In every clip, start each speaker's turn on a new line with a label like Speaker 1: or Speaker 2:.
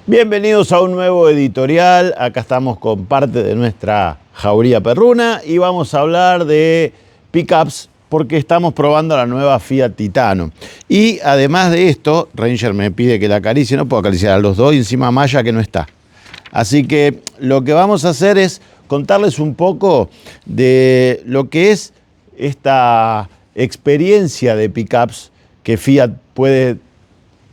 Speaker 1: Bienvenidos a un nuevo editorial. Acá estamos con parte de nuestra jauría perruna y vamos a hablar de pickups porque estamos probando la nueva Fiat Titano. Y además de esto, Ranger me pide que la acaricie, no puedo acariciar a los dos y encima Maya que no está. Así que lo que vamos a hacer es contarles un poco de lo que es esta experiencia de pickups que Fiat puede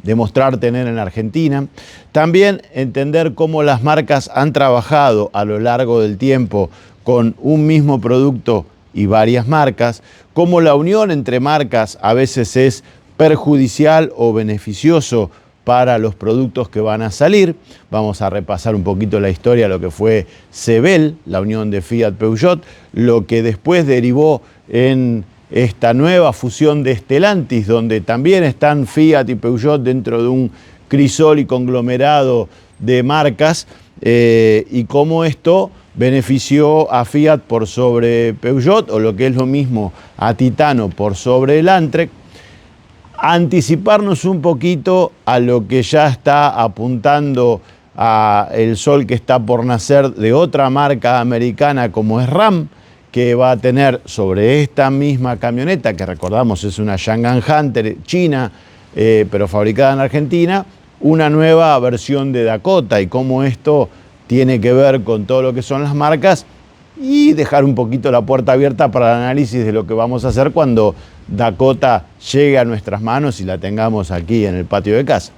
Speaker 1: demostrar tener en Argentina. También entender cómo las marcas han trabajado a lo largo del tiempo con un mismo producto y varias marcas, cómo la unión entre marcas a veces es perjudicial o beneficioso para los productos que van a salir. Vamos a repasar un poquito la historia de lo que fue Sebel, la unión de Fiat-Peugeot, lo que después derivó en esta nueva fusión de Stellantis, donde también están Fiat y Peugeot dentro de un crisol y conglomerado de marcas, y cómo esto benefició a Fiat por sobre Peugeot, o lo que es lo mismo, a Titano por sobre el Landtrek. Anticiparnos un poquito a lo que ya está apuntando a el sol que está por nacer de otra marca americana como es Ram, que va a tener sobre esta misma camioneta, que recordamos es una Changan Hunter china, pero fabricada en Argentina, una nueva versión de Dakota y cómo esto tiene que ver con todo lo que son las marcas y dejar un poquito la puerta abierta para el análisis de lo que vamos a hacer cuando Dakota llegue a nuestras manos y la tengamos aquí en el patio de casa.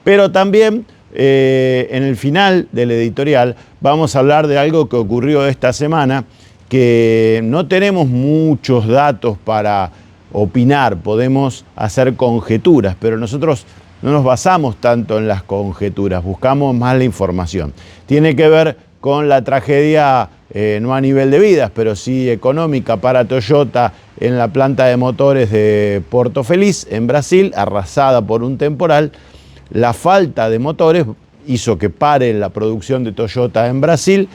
Speaker 1: Pero también en el final del editorial vamos a hablar de algo que ocurrió esta semana, que no tenemos muchos datos para opinar, podemos hacer conjeturas, pero nosotros no nos basamos tanto en las conjeturas, buscamos más la información. Tiene que ver con la tragedia, no a nivel de vidas, pero sí económica para Toyota en la planta de motores de Porto Feliz, en Brasil, arrasada por un temporal. La falta de motores hizo que pare la producción de Toyota en Brasil.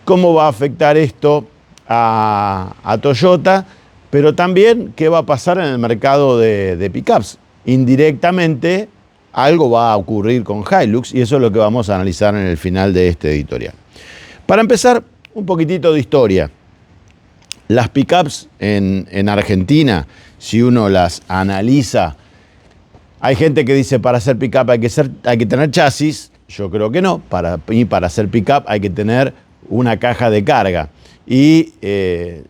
Speaker 1: ¿Cómo va a afectar esto a Toyota? Pero también qué va a pasar en el mercado de pickups. Indirectamente algo va a ocurrir con Hilux y eso es lo que vamos a analizar en el final de este editorial. Para empezar, un poquitito de historia. Las pickups en Argentina, si uno las analiza, hay gente que dice para hacer pickup hay que tener chasis. Yo creo que no. Para hacer pickup hay que tener una caja de carga. Y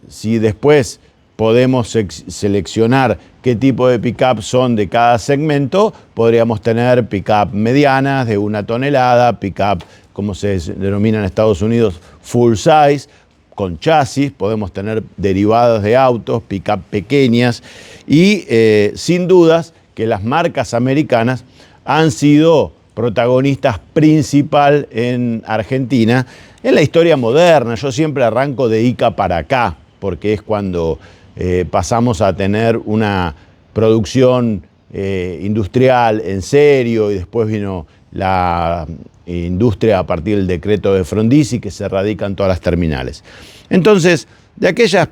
Speaker 1: si después podemos seleccionar qué tipo de pick-up son de cada segmento, podríamos tener pick-up medianas de 1 tonelada, pick-up, como se denomina en Estados Unidos, full size, con chasis, podemos tener derivados de autos, pick-up pequeñas, y sin dudas que las marcas americanas han sido protagonistas principal en Argentina, en la historia moderna. Yo siempre arranco de Ica para acá, porque es cuando pasamos a tener una producción industrial en serio y después vino la industria a partir del decreto de Frondizi que se radican todas las terminales. Entonces, de aquellas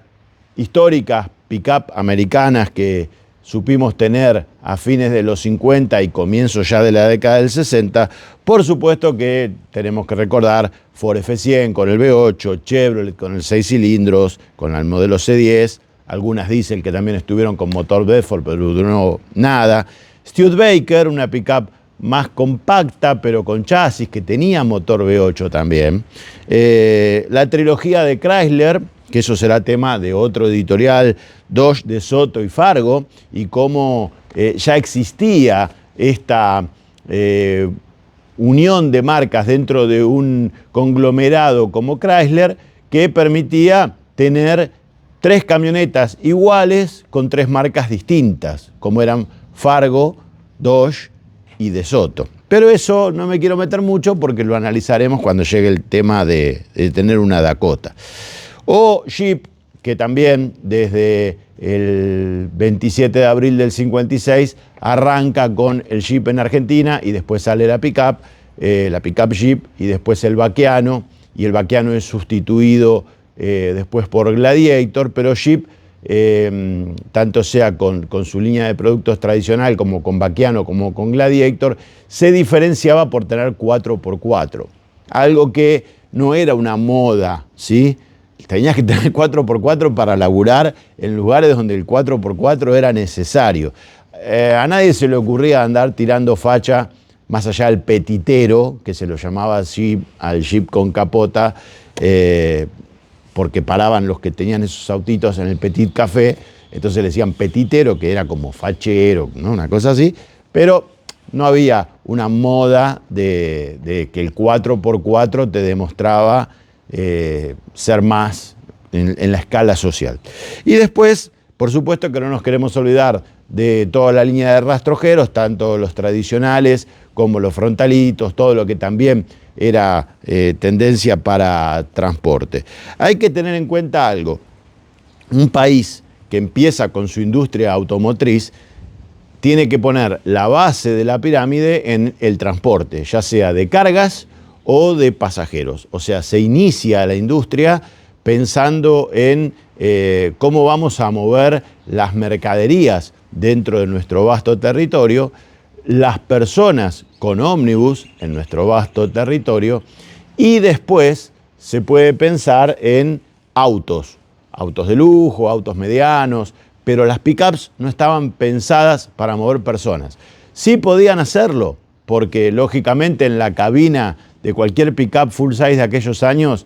Speaker 1: históricas pick-up americanas que supimos tener a fines de los 50 y comienzos ya de la década del 60, por supuesto que tenemos que recordar Ford F100 con el V8, Chevrolet con el 6 cilindros, con el modelo C10, algunas diesel que también estuvieron con motor Bedford, pero no nada. Studebaker, una pickup más compacta, pero con chasis que tenía motor V8 también. La trilogía de Chrysler, que eso será tema de otro editorial, Dodge, DeSoto y Fargo, y cómo ya existía esta unión de marcas dentro de un conglomerado como Chrysler que permitía tener 3 camionetas iguales con 3 marcas distintas, como eran Fargo, Dodge y DeSoto. Pero eso no me quiero meter mucho porque lo analizaremos cuando llegue el tema de tener una Dakota. O Jeep, que también desde el 27 de abril del 56 arranca con el Jeep en Argentina y después sale la pickup Jeep y después el Vaquiano, y el Vaquiano es sustituido después por Gladiator, pero Jeep tanto sea con su línea de productos tradicional como con Baquiano como con Gladiator, se diferenciaba por tener 4x4. Algo que no era una moda, ¿sí? Tenías que tener 4x4 para laburar en lugares donde el 4x4 era necesario. A nadie se le ocurría andar tirando facha más allá del petitero, que se lo llamaba así al Jeep con capota, porque paraban los que tenían esos autitos en el Petit Café, entonces le decían petitero, que era como fachero, ¿no? Una cosa así, pero no había una moda de que el 4x4 te demostraba ser más en la escala social. Y después, por supuesto que no nos queremos olvidar de toda la línea de rastrojeros, tanto los tradicionales como los frontalitos, todo lo que también era tendencia para transporte. Hay que tener en cuenta algo. Un país que empieza con su industria automotriz tiene que poner la base de la pirámide en el transporte, ya sea de cargas o de pasajeros. O sea, se inicia la industria pensando en cómo vamos a mover las mercaderías dentro de nuestro vasto territorio, las personas con ómnibus en nuestro vasto territorio, y después se puede pensar en autos de lujo, autos medianos, pero las pickups no estaban pensadas para mover personas. Sí podían hacerlo, porque lógicamente en la cabina de cualquier pickup full size de aquellos años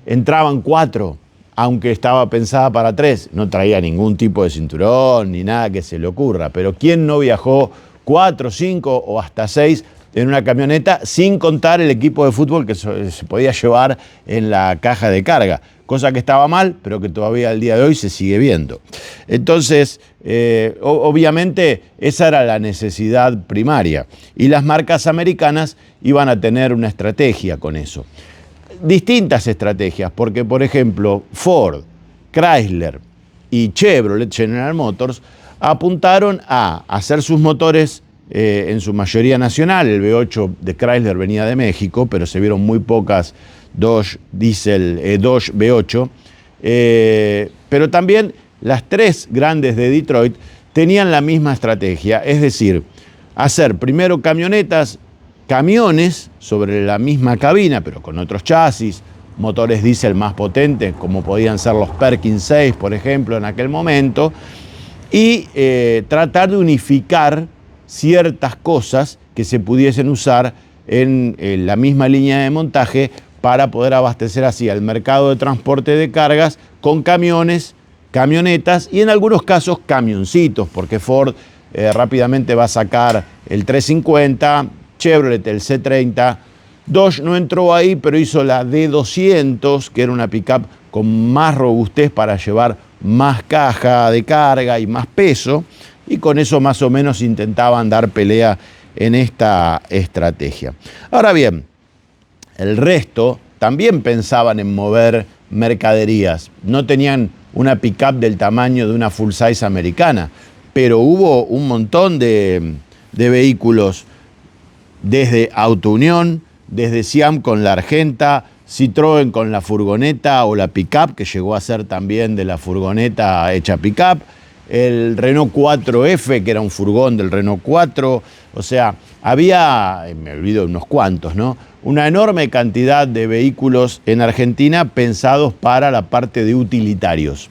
Speaker 1: entraban 4, aunque estaba pensada para 3. No traía ningún tipo de cinturón ni nada que se le ocurra, pero ¿quién no viajó 4, 5 o hasta 6 en una camioneta, sin contar el equipo de fútbol que se podía llevar en la caja de carga? Cosa que estaba mal, pero que todavía al día de hoy se sigue viendo. Entonces, obviamente, esa era la necesidad primaria. Y las marcas americanas iban a tener una estrategia con eso. Distintas estrategias, porque, por ejemplo, Ford, Chrysler y Chevrolet, General Motors, apuntaron a hacer sus motores en su mayoría nacional. El V8 de Chrysler venía de México, pero se vieron muy pocas Dodge V8. Pero también las 3 grandes de Detroit tenían la misma estrategia, es decir, hacer primero camiones sobre la misma cabina, pero con otros chasis, motores diésel más potentes, como podían ser los Perkins 6, por ejemplo, en aquel momento, y tratar de unificar ciertas cosas que se pudiesen usar en la misma línea de montaje para poder abastecer así al mercado de transporte de cargas con camiones, camionetas y en algunos casos camioncitos, porque Ford rápidamente va a sacar el 350, Chevrolet el C30, Dodge no entró ahí, pero hizo la D200, que era una pickup con más robustez para llevar más caja de carga y más peso, y con eso más o menos intentaban dar pelea en esta estrategia. Ahora bien, el resto también pensaban en mover mercaderías. No tenían una pickup del tamaño de una full size americana, pero hubo un montón de vehículos, desde Auto Unión, desde Siam con la Argenta, Citroën con la furgoneta o la pickup, que llegó a ser también de la furgoneta hecha pickup, el Renault 4F, que era un furgón del Renault 4, o sea, había, me olvido unos cuantos, ¿no? Una enorme cantidad de vehículos en Argentina pensados para la parte de utilitarios.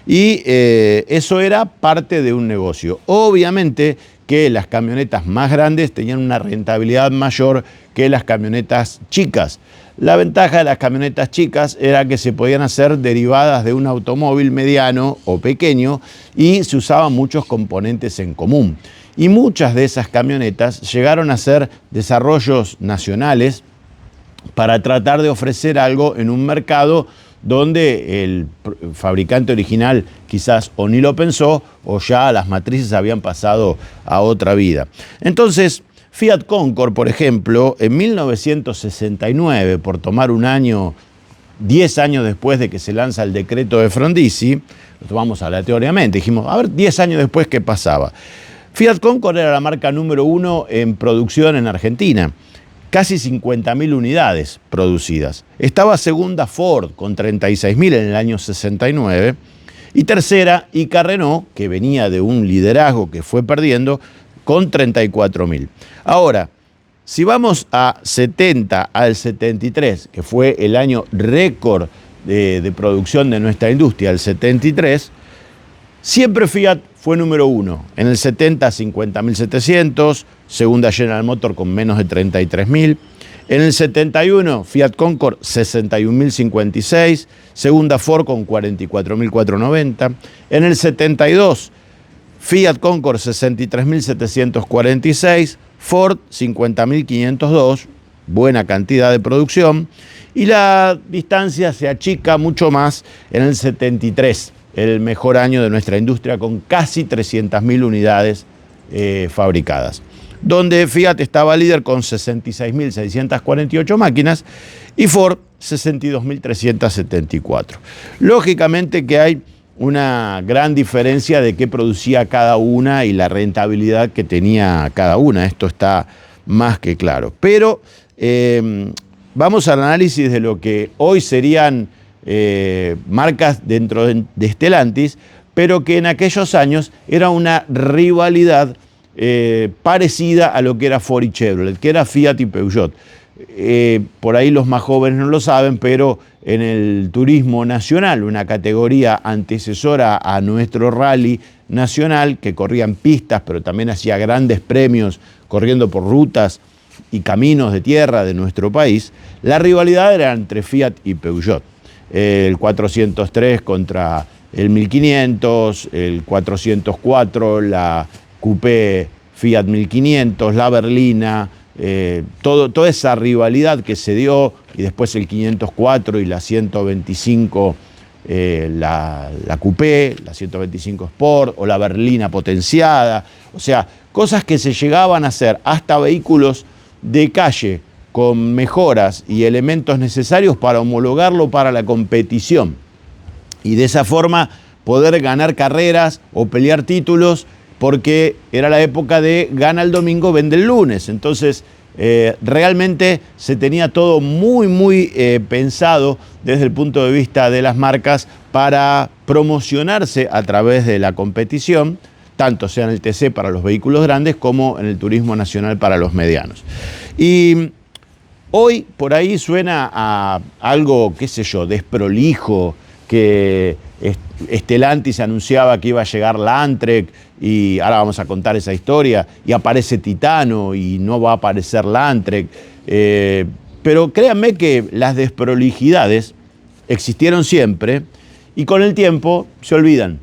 Speaker 1: Y eso era parte de un negocio. Obviamente que las camionetas más grandes tenían una rentabilidad mayor que las camionetas chicas. La ventaja de las camionetas chicas era que se podían hacer derivadas de un automóvil mediano o pequeño y se usaban muchos componentes en común. Y muchas de esas camionetas llegaron a ser desarrollos nacionales para tratar de ofrecer algo en un mercado donde el fabricante original quizás o ni lo pensó o ya las matrices habían pasado a otra vida. Entonces, Fiat Concord, por ejemplo, en 1969, por tomar un año, 10 años después de que se lanza el decreto de Frondizi, lo tomamos aleatoriamente, dijimos, a ver, 10 años después, ¿qué pasaba? Fiat Concord era la marca número 1 en producción en Argentina. Casi 50.000 unidades producidas. Estaba segunda Ford con 36.000 en el año 69 Y tercera, Ica Renault, que venía de un liderazgo que fue perdiendo, con 34.000. Ahora, si vamos a 70 al 73, que fue el año récord de producción de nuestra industria, el 73, siempre Fiat fue número uno. En el 70, 50.700, segunda General Motors con menos de 33.000. En el 71, Fiat Concord, 61.056, segunda Ford con 44.490. En el 72, Fiat Concord, 63.746, Ford, 50.502, buena cantidad de producción. Y la distancia se achica mucho más en el 73, el mejor año de nuestra industria, con casi 300.000 unidades fabricadas, donde Fiat estaba líder con 66.648 máquinas y Ford 62.374. Lógicamente que hay una gran diferencia de qué producía cada una y la rentabilidad que tenía cada una. Esto está más que claro. Pero vamos al análisis de lo que hoy serían marcas dentro de Stellantis, pero que en aquellos años era una rivalidad parecida a lo que era Ford y Chevrolet, que era Fiat y Peugeot. Por ahí los más jóvenes no lo saben, pero en el turismo nacional, una categoría antecesora a nuestro rally nacional, que corría en pistas, pero también hacía grandes premios corriendo por rutas y caminos de tierra de nuestro país, la rivalidad era entre Fiat y Peugeot. El 403 contra el 1500, el 404, la Coupé Fiat 1500, la berlina, toda esa rivalidad que se dio, y después el 504 y la 125, la Coupé, la 125 Sport o la berlina potenciada, o sea, cosas que se llegaban a hacer hasta vehículos de calle con mejoras y elementos necesarios para homologarlo para la competición y de esa forma poder ganar carreras o pelear títulos, porque era la época de gana el domingo, vende el lunes. Entonces, realmente se tenía todo muy pensado desde el punto de vista de las marcas para promocionarse a través de la competición, tanto sea en el TC para los vehículos grandes como en el turismo nacional para los medianos. Y hoy por ahí suena a algo, qué sé yo, desprolijo, que Stellantis anunciaba que iba a llegar Landtrek y ahora vamos a contar esa historia, y aparece Titano y no va a aparecer Landtrek. Pero créanme que las desprolijidades existieron siempre y con el tiempo se olvidan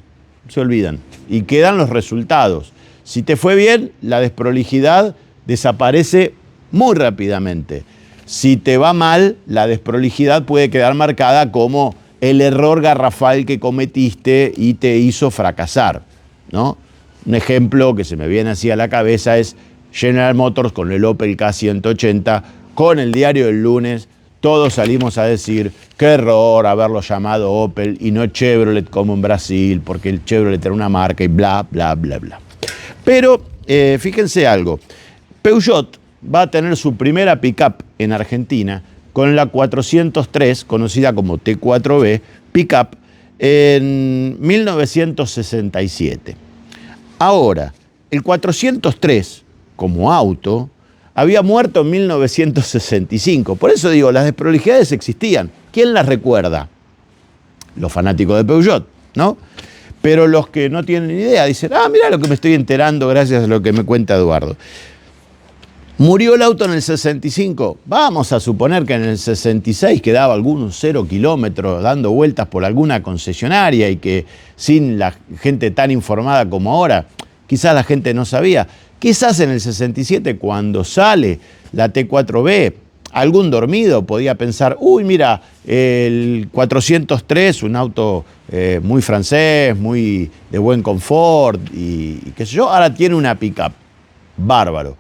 Speaker 1: y quedan los resultados. Si te fue bien, la desprolijidad desaparece muy rápidamente. Si te va mal, la desprolijidad puede quedar marcada como el error garrafal que cometiste y te hizo fracasar, ¿no? Un ejemplo que se me viene así a la cabeza es General Motors con el Opel K180, con el diario del lunes. Todos salimos a decir, qué error haberlo llamado Opel y no Chevrolet como en Brasil, porque el Chevrolet era una marca y bla, bla, bla, bla. Pero fíjense algo, Peugeot va a tener su primera pickup en Argentina con la 403, conocida como T4B, pickup, en 1967. Ahora, el 403, como auto, había muerto en 1965. Por eso digo, las desprolijidades existían. ¿Quién las recuerda? Los fanáticos de Peugeot, ¿no? Pero los que no tienen ni idea dicen, mira lo que me estoy enterando gracias a lo que me cuenta Eduardo. ¿Murió el auto en el 65? Vamos a suponer que en el 66 quedaba algunos 0 kilómetros dando vueltas por alguna concesionaria y que sin la gente tan informada como ahora, quizás la gente no sabía. Quizás en el 67, cuando sale la T4B, algún dormido podía pensar, uy, mira, el 403, un auto muy francés, muy de buen confort y qué sé yo, ahora tiene una pickup. Bárbaro.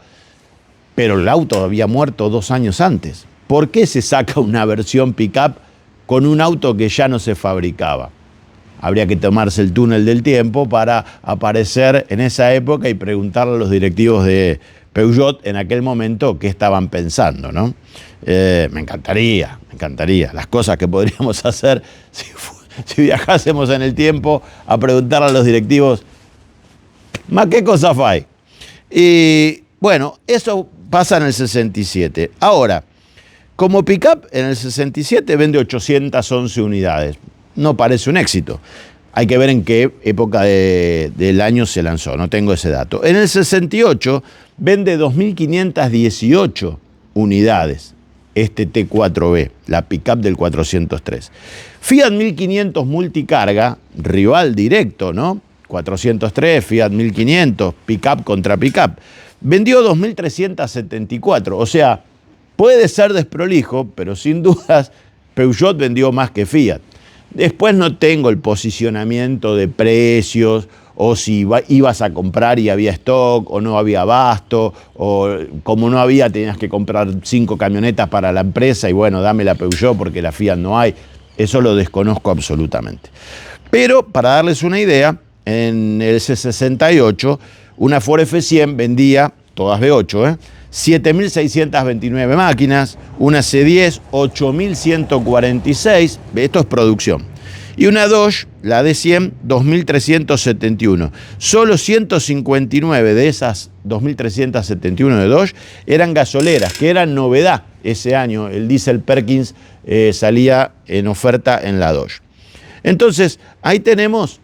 Speaker 1: Pero el auto había muerto 2 años antes. ¿Por qué se saca una versión pickup con un auto que ya no se fabricaba? Habría que tomarse el túnel del tiempo para aparecer en esa época y preguntarle a los directivos de Peugeot en aquel momento qué estaban pensando, ¿no? Me encantaría las cosas que podríamos hacer si viajásemos en el tiempo a preguntar a los directivos, ¿ma qué cosa fai? Y bueno, eso pasa en el 67. Ahora, como pick-up, en el 67 vende 811 unidades. No parece un éxito. Hay que ver en qué época del año se lanzó, no tengo ese dato. En el 68 vende 2.518 unidades, este T4B, la pick-up del 403. Fiat 1500 multicarga, rival directo, ¿no? 403, Fiat 1500, pick-up contra pick-up. Vendió 2.374, o sea, puede ser desprolijo, pero sin dudas Peugeot vendió más que Fiat. Después no tengo el posicionamiento de precios, o si ibas a comprar y había stock, o no había abasto, o como no había tenías que comprar 5 camionetas para la empresa y bueno, dame la Peugeot porque la Fiat no hay. Eso lo desconozco absolutamente. Pero para darles una idea, en el C68 una Ford F100 vendía, todas V8, 7.629 máquinas, una C10, 8.146, esto es producción. Y una Dodge, la D100, 2.371. Solo 159 de esas 2.371 de Dodge eran gasoleras, que eran novedad ese año. El Diesel Perkins salía en oferta en la Dodge. Entonces, ahí tenemos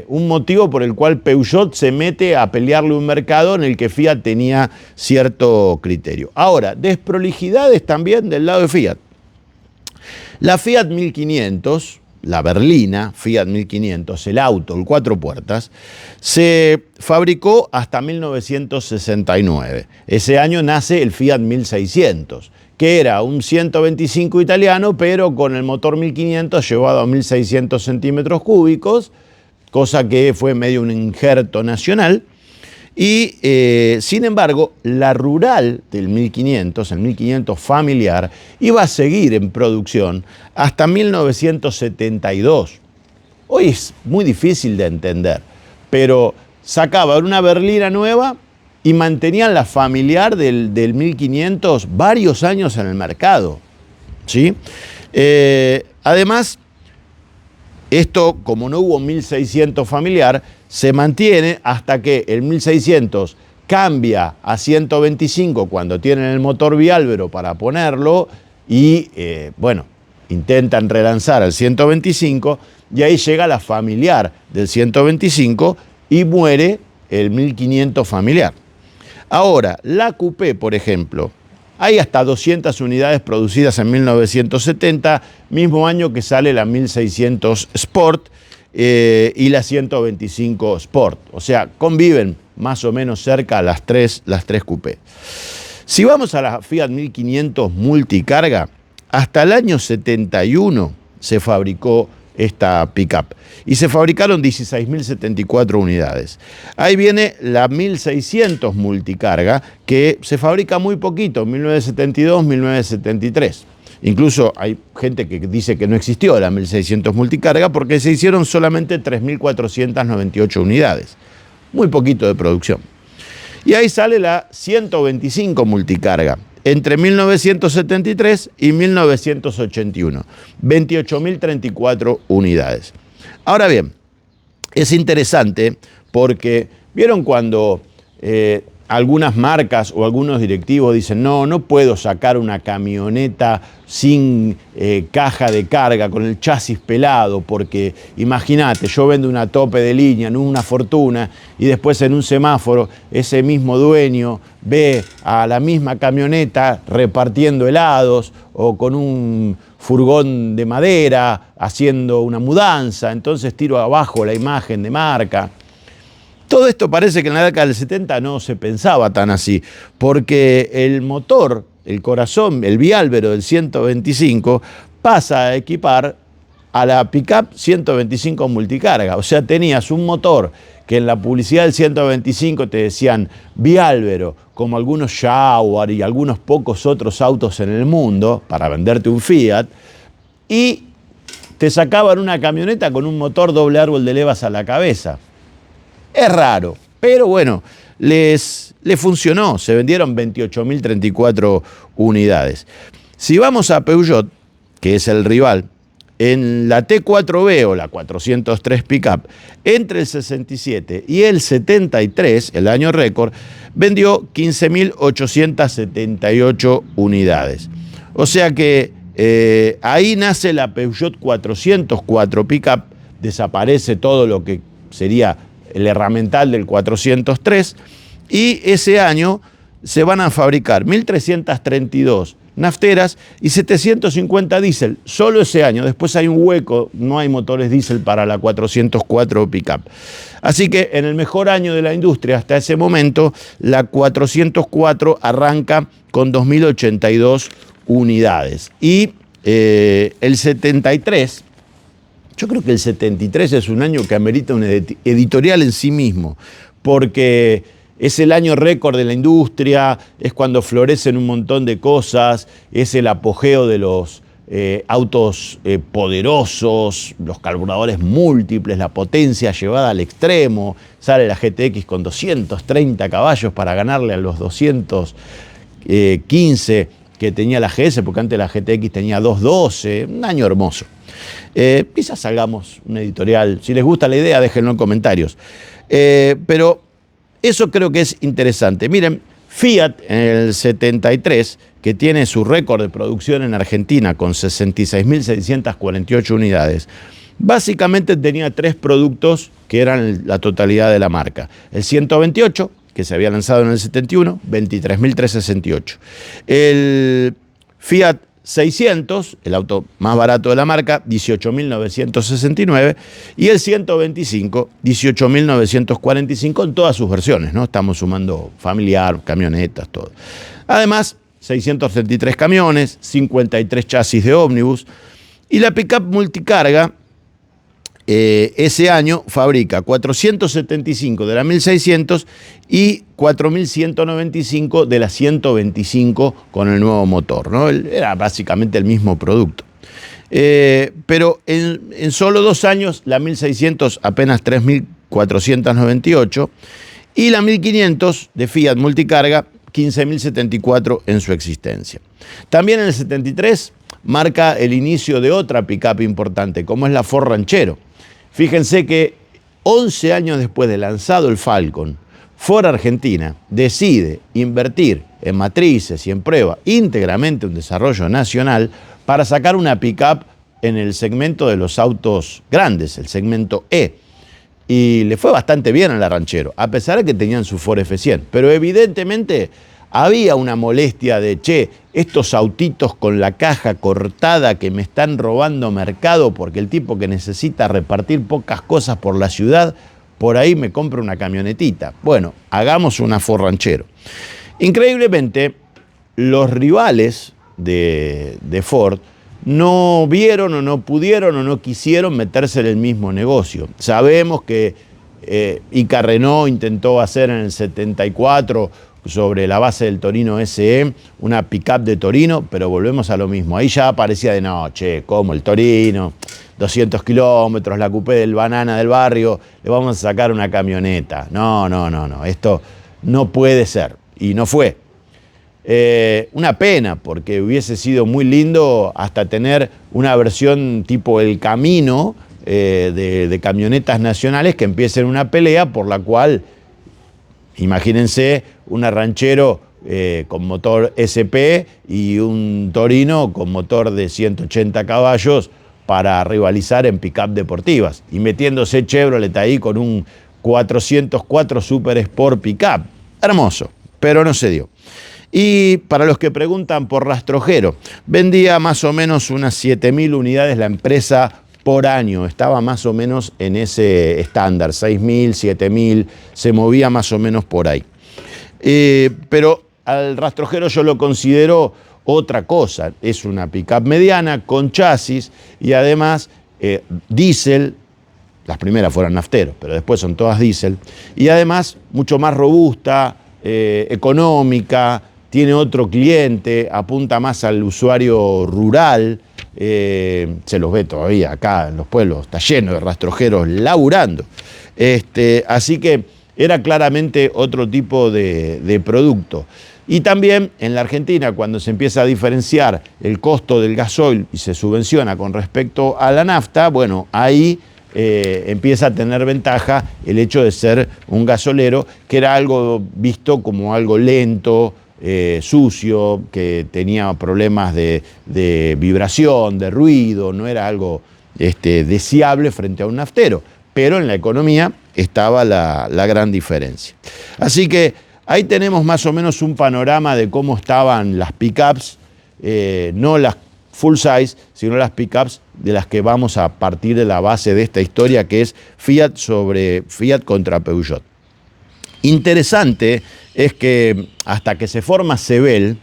Speaker 1: un motivo por el cual Peugeot se mete a pelearle un mercado en el que Fiat tenía cierto criterio. Ahora, desprolijidades también del lado de Fiat. La Fiat 1500, la berlina Fiat 1500, el auto, el 4 puertas, se fabricó hasta 1969. Ese año nace el Fiat 1600, que era un 125 italiano, pero con el motor 1500 llevado a 1600 centímetros cúbicos, cosa que fue medio un injerto nacional. Y sin embargo, la rural del 1500, el 1500 familiar, iba a seguir en producción hasta 1972. Hoy es muy difícil de entender, pero sacaban una berlina nueva y mantenían la familiar del 1500 varios años en el mercado, ¿sí? Además, esto, como no hubo 1600 familiar, se mantiene hasta que el 1600 cambia a 125 cuando tienen el motor biálvero para ponerlo y, bueno, intentan relanzar al 125 y ahí llega la familiar del 125 y muere el 1500 familiar. Ahora, la Coupé, por ejemplo, hay hasta 200 unidades producidas en 1970, mismo año que sale la 1600 Sport y la 125 Sport. O sea, conviven más o menos cerca las tres Coupé. Si vamos a la Fiat 1500 multicarga, hasta el año 71 se fabricó esta pick-up y se fabricaron 16.074 unidades. Ahí viene la 1600 multicarga, que se fabrica muy poquito, 1972, 1973. Incluso hay gente que dice que no existió la 1600 multicarga porque se hicieron solamente 3.498 unidades. Muy poquito de producción. Y ahí sale la 125 multicarga, entre 1973 y 1981, 28.034 unidades. Ahora bien, es interesante porque, ¿vieron cuando algunas marcas o algunos directivos dicen no puedo sacar una camioneta sin caja de carga, con el chasis pelado, porque imagínate, yo vendo una tope de línea, no una fortuna, y después en un semáforo ese mismo dueño ve a la misma camioneta repartiendo helados o con un furgón de madera haciendo una mudanza, entonces tiro abajo la imagen de marca? Todo esto parece que en la década del 70 no se pensaba tan así, porque el motor, el corazón, el biálvero del 125 pasa a equipar a la pick-up 125 multicarga. O sea, tenías un motor que en la publicidad del 125 te decían biálvero, como algunos Jaguar y algunos pocos otros autos en el mundo, para venderte un Fiat, y te sacaban una camioneta con un motor doble árbol de levas a la cabeza. Es raro, pero bueno, le funcionó, se vendieron 28.034 unidades. Si vamos a Peugeot, que es el rival, en la T4B o la 403 Pickup, entre el 67 y el 73, el año récord, vendió 15.878 unidades. O sea que ahí nace la Peugeot 404 Pickup, desaparece todo lo que sería el herramental del 403, y ese año se van a fabricar 1.332 nafteras y 750 diésel, solo ese año. Después hay un hueco, no hay motores diésel para la 404 Pickup. Así que en el mejor año de la industria hasta ese momento, la 404 arranca con 2.082 unidades. Y el 73, yo creo que el 73 es un año que amerita un editorial en sí mismo, porque es el año récord de la industria, es cuando florecen un montón de cosas, es el apogeo de los autos poderosos, los carburadores múltiples, la potencia llevada al extremo. Sale la GTX con 230 caballos para ganarle a los 215 que tenía la GS, porque antes la GTX tenía 212, un año hermoso. Quizás hagamos un editorial, si les gusta la idea déjenlo en comentarios. Pero eso creo que es interesante. Miren, Fiat en el 73, que tiene su récord de producción en Argentina con 66.648 unidades, básicamente tenía 3 productos que eran la totalidad de la marca. El 128, que se había lanzado en el 71, 23.368. El Fiat 600, el auto más barato de la marca, 18.969, y el 125, 18.945 en todas sus versiones, ¿no? Estamos sumando familiar, camionetas, todo. Además, 633 camiones, 53 chasis de ómnibus, y la pickup multicarga ese año fabrica 475 de la 1600 y 4195 de la 125 con el nuevo motor, ¿no? Era básicamente el mismo producto. Pero en solo 2 años la 1600 apenas 3498 y la 1500 de Fiat multicarga 15.074 en su existencia. También en el 73 marca el inicio de otra pickup importante, como es la Ford Ranchero. Fíjense que 11 años después de lanzado el Falcon, Ford Argentina decide invertir en matrices y en prueba íntegramente un desarrollo nacional para sacar una pickup en el segmento de los autos grandes, el segmento E. Y le fue bastante bien a la Ranchero, a pesar de que tenían su Ford F100. Pero evidentemente había una molestia de, che, estos autitos con la caja cortada que me están robando mercado porque el tipo que necesita repartir pocas cosas por la ciudad, por ahí me compra una camionetita. Bueno, hagamos una Ford Ranchero. Increíblemente, los rivales de Ford no vieron o no pudieron o no quisieron meterse en el mismo negocio. Sabemos que Ica Renault intentó hacer en el 74 sobre la base del Torino SE, una pickup de Torino, pero volvemos a lo mismo. Ahí ya parecía de, no, che, ¿cómo el Torino? 200 kilómetros, la coupé del banana del barrio, le vamos a sacar una camioneta. No, esto no puede ser. Y no fue. Una pena, porque hubiese sido muy lindo hasta tener una versión tipo El Camino de camionetas nacionales que empiecen una pelea por la cual, imagínense, una Ranchero con motor SP y un Torino con motor de 180 caballos para rivalizar en pick-up deportivas. Y metiéndose Chevrolet ahí con un 404 Super Sport pick-up. Hermoso, pero no se dio. Y para los que preguntan por rastrojero, vendía más o menos unas 7.000 unidades la empresa por año. Estaba más o menos en ese estándar, 6.000, 7.000, se movía más o menos por ahí. Pero al rastrojero yo lo considero otra cosa. Es una pickup mediana con chasis y además diésel. Las primeras fueron nafteros, pero después son todas diésel. Y además mucho más robusta, económica, tiene otro cliente, apunta más al usuario rural. Se los ve todavía acá en los pueblos, está lleno de rastrojeros laburando. Así que era claramente otro tipo de producto. Y también en la Argentina, cuando se empieza a diferenciar el costo del gasoil y se subvenciona con respecto a la nafta, bueno, ahí empieza a tener ventaja el hecho de ser un gasolero, que era algo visto como algo lento, sucio, que tenía problemas de vibración, de ruido, no era algo deseable frente a un naftero, pero en la economía estaba la gran diferencia. Así que ahí tenemos más o menos un panorama de cómo estaban las pickups, no las full size, sino las pickups de las que vamos a partir de la base de esta historia, que es Fiat contra Peugeot. Interesante es que hasta que se forma Sebel,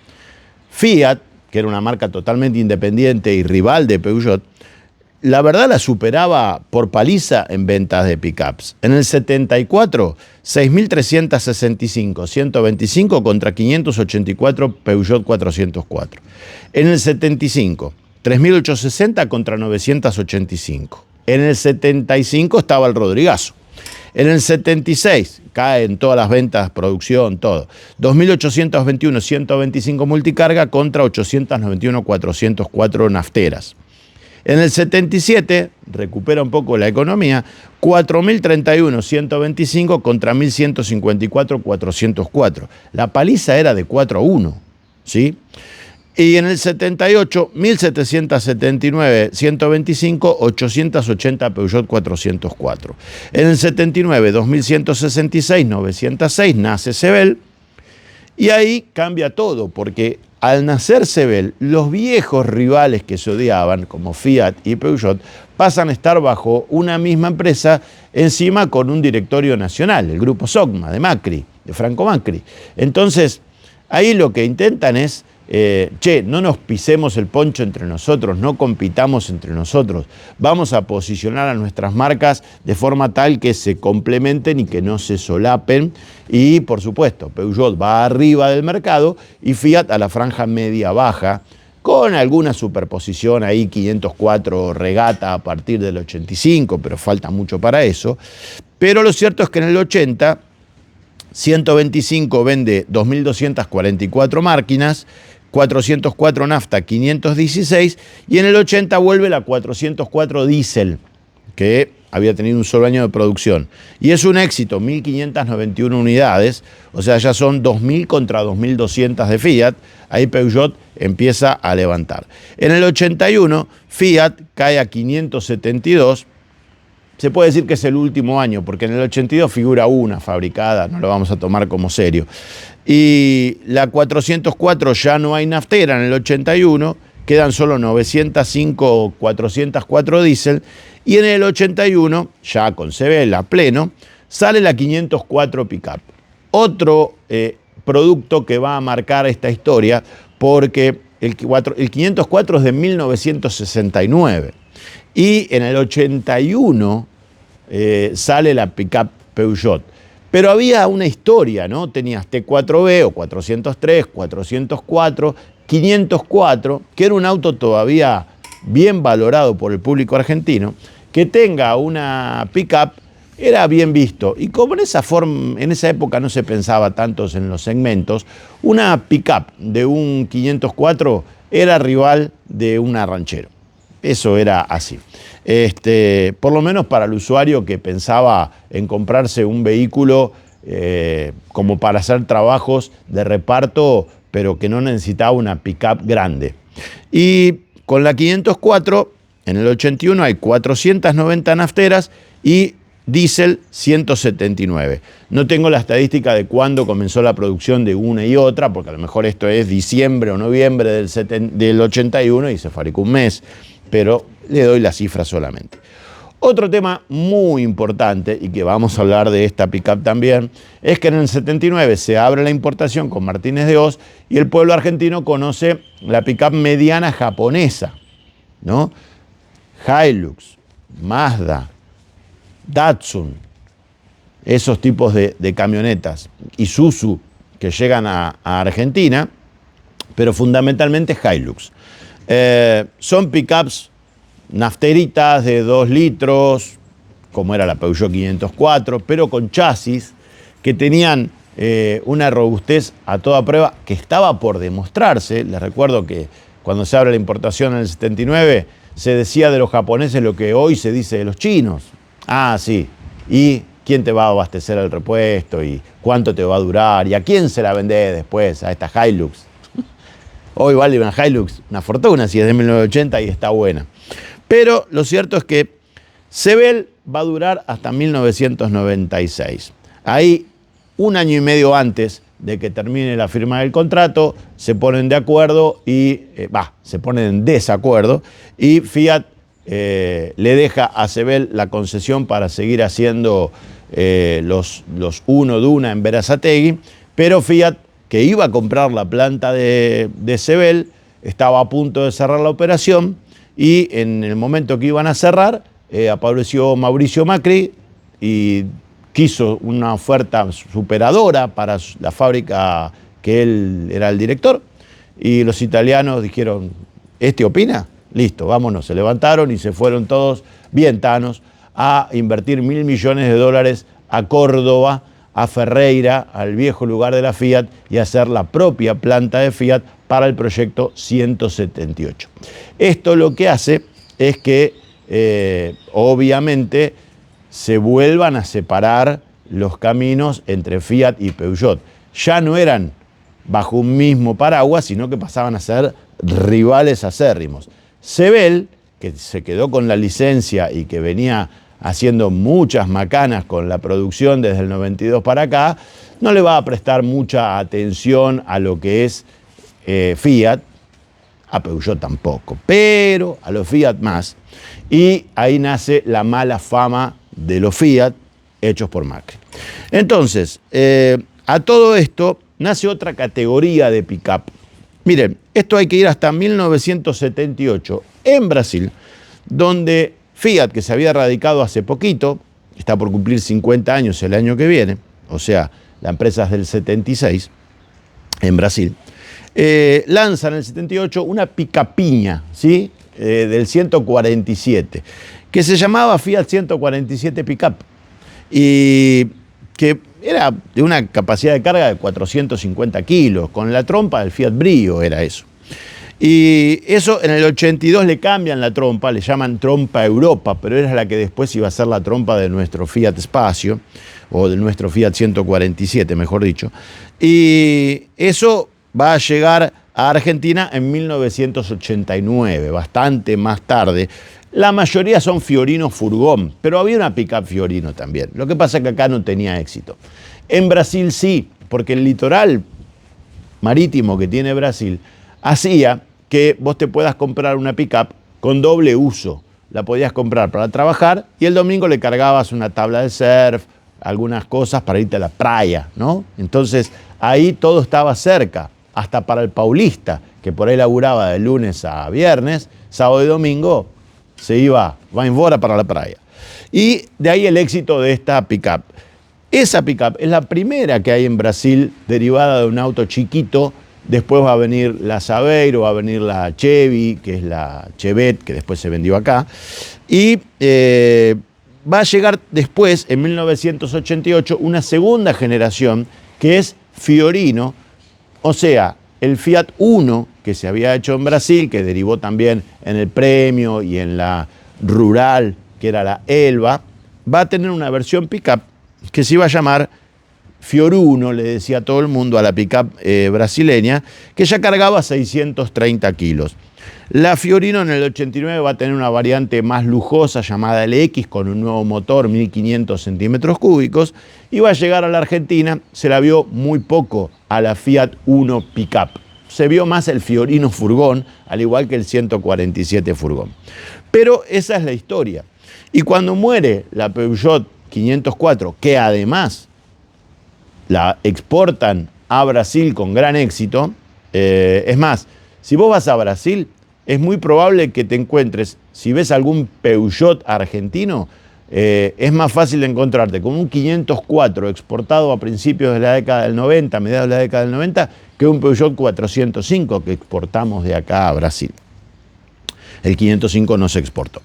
Speaker 1: Fiat, que era una marca totalmente independiente y rival de Peugeot, la verdad la superaba por paliza en ventas de pickups. En el 74, 6.365, 125 contra 584 Peugeot 404. En el 75, 3.860 contra 985. En el 75 estaba el Rodrigazo. En el 76 caen todas las ventas, producción, todo. 2.821, 125 multicarga contra 891, 404 nafteras. En el 77, recupera un poco la economía, 4.031, 125 contra 1.154, 404. La paliza era de 4-1, ¿sí? Y en el 78, 1.779, 125, 880 Peugeot 404. En el 79, 2.166, 906, nace Sebel. Y ahí cambia todo, porque al nacer Sebel, los viejos rivales que se odiaban, como Fiat y Peugeot, pasan a estar bajo una misma empresa, encima con un directorio nacional, el grupo Sogma, de Macri, de Franco Macri. Entonces, ahí lo que intentan es, no nos pisemos el poncho entre nosotros, no compitamos entre nosotros, vamos a posicionar a nuestras marcas de forma tal que se complementen y que no se solapen. Y por supuesto, Peugeot va arriba del mercado y Fiat a la franja media-baja, con alguna superposición ahí, 504 Regata a partir del 85, pero falta mucho para eso. Pero lo cierto es que en el 80, 125 vende 2.244 máquinas, 404 nafta, 516, y en el 80 vuelve la 404 diésel, que había tenido un solo año de producción. Y es un éxito, 1.591 unidades, o sea, ya son 2.000 contra 2.200 de Fiat. Ahí Peugeot empieza a levantar. En el 81, Fiat cae a 572. Se puede decir que es el último año, porque en el 82 figura una fabricada, no lo vamos a tomar como serio. Y la 404 ya no hay naftera en el 81, quedan solo 905, 404 diésel, y en el 81, ya con Sebel a pleno, sale la 504 pickup. Otro producto que va a marcar esta historia, porque el 504 es de 1969. Y en el 81 sale la pickup Peugeot. Pero había una historia, ¿no? Tenías T4B o 403, 404, 504, que era un auto todavía bien valorado por el público argentino. Que tenga una pickup era bien visto. Y como en esa época no se pensaba tanto en los segmentos, una pickup de un 504 era rival de una ranchero. Eso era así. Por lo menos para el usuario que pensaba en comprarse un vehículo como para hacer trabajos de reparto, pero que no necesitaba una pickup grande. Y con la 504, en el 81 hay 490 nafteras y diésel 179. No tengo la estadística de cuándo comenzó la producción de una y otra, porque a lo mejor esto es diciembre o noviembre del 81 y se fabricó un mes, pero le doy la cifra solamente. Otro tema muy importante, y que vamos a hablar de esta pickup también, es que en el 79 se abre la importación con Martínez de Hoz y el pueblo argentino conoce la pickup mediana japonesa, ¿no? Hilux, Mazda, Datsun, esos tipos de camionetas, Isuzu, que llegan a Argentina, pero fundamentalmente Hilux. Son pickups nafteritas de 2 litros, como era la Peugeot 504, pero con chasis que tenían una robustez a toda prueba que estaba por demostrarse. Les recuerdo que cuando se abre la importación en el 79, se decía de los japoneses lo que hoy se dice de los chinos. Ah, sí. ¿Y quién te va a abastecer el repuesto? ¿Y cuánto te va a durar? ¿Y a quién se la vendés después? A esta Hilux. Hoy vale una Hilux una fortuna si es de 1980 y está buena. Pero lo cierto es que Sebel va a durar hasta 1996. Ahí, un año y medio antes de que termine la firma del contrato, se ponen de acuerdo y, se ponen en desacuerdo y Fiat le deja a Sebel la concesión para seguir haciendo los Uno Duna en Berazategui, pero Fiat, que iba a comprar la planta de Sebel, estaba a punto de cerrar la operación y en el momento que iban a cerrar, apareció Mauricio Macri y quiso una oferta superadora para la fábrica que él era el director, y los italianos dijeron, ¿este opina? Listo, vámonos. Se levantaron y se fueron todos bien tanos a invertir $1.000 millones a Córdoba, a Ferreira, al viejo lugar de la Fiat, y hacer la propia planta de Fiat para el proyecto 178. Esto lo que hace es que, obviamente, se vuelvan a separar los caminos entre Fiat y Peugeot. Ya no eran bajo un mismo paraguas, sino que pasaban a ser rivales acérrimos. Sebel, que se quedó con la licencia y que venía haciendo muchas macanas con la producción desde el 92 para acá, no le va a prestar mucha atención a lo que es Fiat, a Peugeot tampoco, pero a los Fiat más. Y ahí nace la mala fama de los Fiat hechos por Macri. Entonces, a todo esto nace otra categoría de pick-up. Miren, esto hay que ir hasta 1978, en Brasil, donde Fiat, que se había radicado hace poquito, está por cumplir 50 años el año que viene, o sea, la empresa es del 76, en Brasil, lanza en el 78 una picapiña, ¿sí? Del 147, que se llamaba Fiat 147 Pickup, y que era de una capacidad de carga de 450 kilos, con la trompa del Fiat Brio era eso. Y eso en el 82 le cambian la trompa, le llaman trompa Europa, pero era la que después iba a ser la trompa de nuestro Fiat Espacio, o de nuestro Fiat 147, mejor dicho. Y eso va a llegar a Argentina en 1989, bastante más tarde. La mayoría son Fiorino furgón, pero había una pick-up Fiorino también. Lo que pasa es que acá no tenía éxito. En Brasil sí, porque el litoral marítimo que tiene Brasil hacía que vos te puedas comprar una pick-up con doble uso. La podías comprar para trabajar y el domingo le cargabas una tabla de surf, algunas cosas para irte a la playa, ¿no? Entonces ahí todo estaba cerca, hasta para el paulista, que por ahí laburaba de lunes a viernes, sábado y domingo se iba embora para la playa. Y de ahí el éxito de esta pick-up. Esa pick-up es la primera que hay en Brasil derivada de un auto chiquito. Después va a venir la Saveiro, va a venir la Chevy, que es la Chevette, que después se vendió acá. Y va a llegar después, en 1988, una segunda generación que es Fiorino, o sea, el Fiat Uno que se había hecho en Brasil, que derivó también en el Premio y en la Rural, que era la Elba, va a tener una versión pick-up que se iba a llamar Fioruno, le decía todo el mundo a la pick-up brasileña, que ya cargaba 630 kilos. La Fiorino en el 89 va a tener una variante más lujosa llamada LX con un nuevo motor, 1500 centímetros cúbicos, y va a llegar a la Argentina. Se la vio muy poco a la Fiat Uno Pickup. Se vio más el Fiorino furgón, al igual que el 147 furgón. Pero esa es la historia. Y cuando muere la Peugeot 504, que además la exportan a Brasil con gran éxito, es más, si vos vas a Brasil, es muy probable que te encuentres, si ves algún Peugeot argentino, es más fácil de encontrarte con un 504 exportado a principios de la década del 90, mediados de la década del 90, que un Peugeot 405 que exportamos de acá a Brasil. El 505 no se exportó.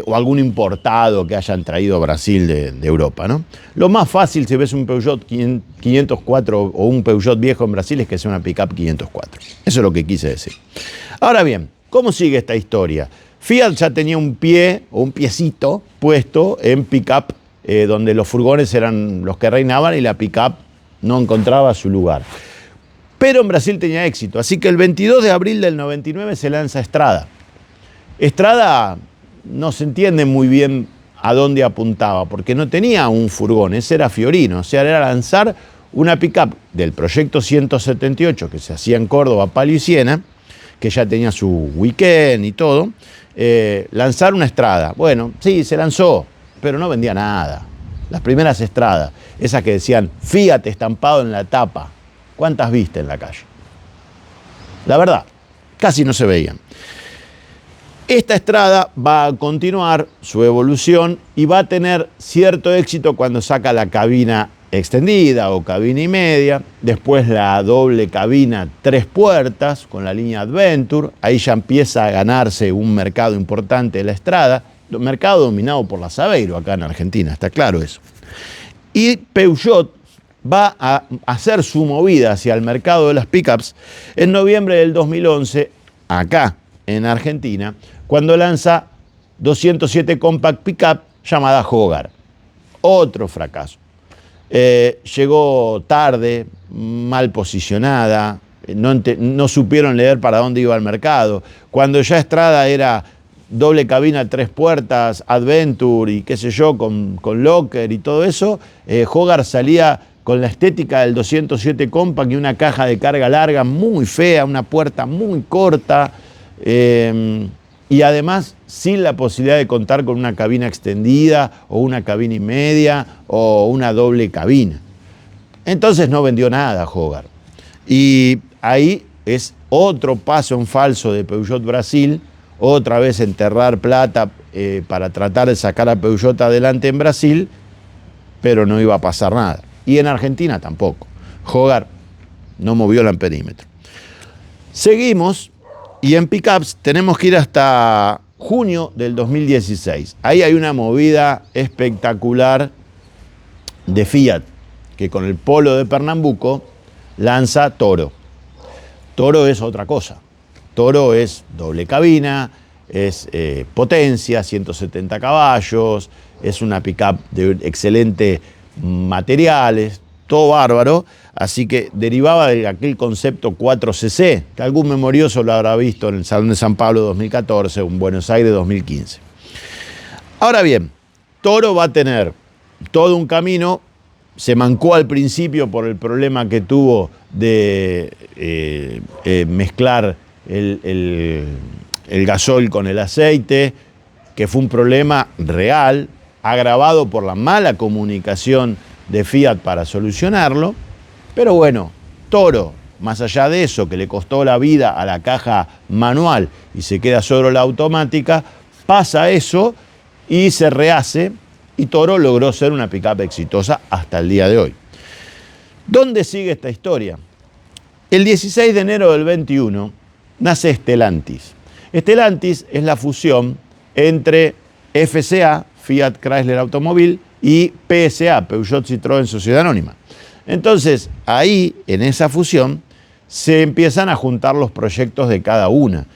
Speaker 1: O algún importado que hayan traído a Brasil de Europa, ¿no? Lo más fácil si ves un Peugeot 504 o un Peugeot viejo en Brasil es que sea una pickup 504. Eso es lo que quise decir. Ahora bien, ¿cómo sigue esta historia? Fiat ya tenía un pie o un piecito puesto en pickup, donde los furgones eran los que reinaban y la pickup no encontraba su lugar. Pero en Brasil tenía éxito, así que el 22 de abril del 99 se lanza Strada. Strada no se entiende muy bien a dónde apuntaba, porque no tenía un furgón, ese era Fiorino, o sea, era lanzar una pickup del proyecto 178 que se hacía en Córdoba, Palio y Siena, que ya tenía su weekend y todo, lanzar una Strada. Bueno, sí, se lanzó, pero no vendía nada. Las primeras Stradas, esas que decían Fiat estampado en la tapa, ¿cuántas viste en la calle? La verdad, casi no se veían. Esta Strada va a continuar su evolución y va a tener cierto éxito cuando saca la cabina extendida o cabina y media, después la doble cabina 3 puertas con la línea Adventure, ahí ya empieza a ganarse un mercado importante de la Strada, mercado dominado por la Saveiro acá en Argentina, está claro eso. Y Peugeot va a hacer su movida hacia el mercado de las pickups en noviembre del 2011, acá en Argentina, cuando lanza 207 Compact Pickup llamada Hogar. Otro fracaso. Llegó tarde, mal posicionada, no supieron leer para dónde iba el mercado. Cuando ya Strada era doble cabina 3 puertas, Adventure y qué sé yo, con locker y todo eso, Hogar salía con la estética del 207 Compact y una caja de carga larga muy fea, una puerta muy corta, y además sin la posibilidad de contar con una cabina extendida o una cabina y media o una doble cabina. Entonces no vendió nada Hogar. Y ahí es otro paso en falso de Peugeot Brasil, otra vez enterrar plata para tratar de sacar a Peugeot adelante en Brasil, pero no iba a pasar nada. Y en Argentina tampoco. Hogar no movió el amperímetro. Seguimos y en pickups tenemos que ir hasta junio del 2016. Ahí hay una movida espectacular de Fiat, que con el Polo de Pernambuco lanza Toro. Toro es otra cosa. Toro es doble cabina, es potencia, 170 caballos, es una pickup de excelente materiales, todo bárbaro, así que derivaba de aquel concepto 4cc, que algún memorioso lo habrá visto en el Salón de San Pablo 2014 o en Buenos Aires 2015. Ahora bien, Toro va a tener todo un camino, se mancó al principio por el problema que tuvo de mezclar el gasol con el aceite, que fue un problema real, agravado por la mala comunicación de Fiat para solucionarlo, pero bueno, Toro, más allá de eso, que le costó la vida a la caja manual y se queda solo la automática, pasa eso y se rehace, y Toro logró ser una pickup exitosa hasta el día de hoy. ¿Dónde sigue esta historia? El 16 de enero del 21 nace Stellantis. Stellantis es la fusión entre FCA, Fiat Chrysler Automobile, y PSA, Peugeot Citroën Sociedad Anónima. Entonces, ahí, en esa fusión, se empiezan a juntar los proyectos de cada una.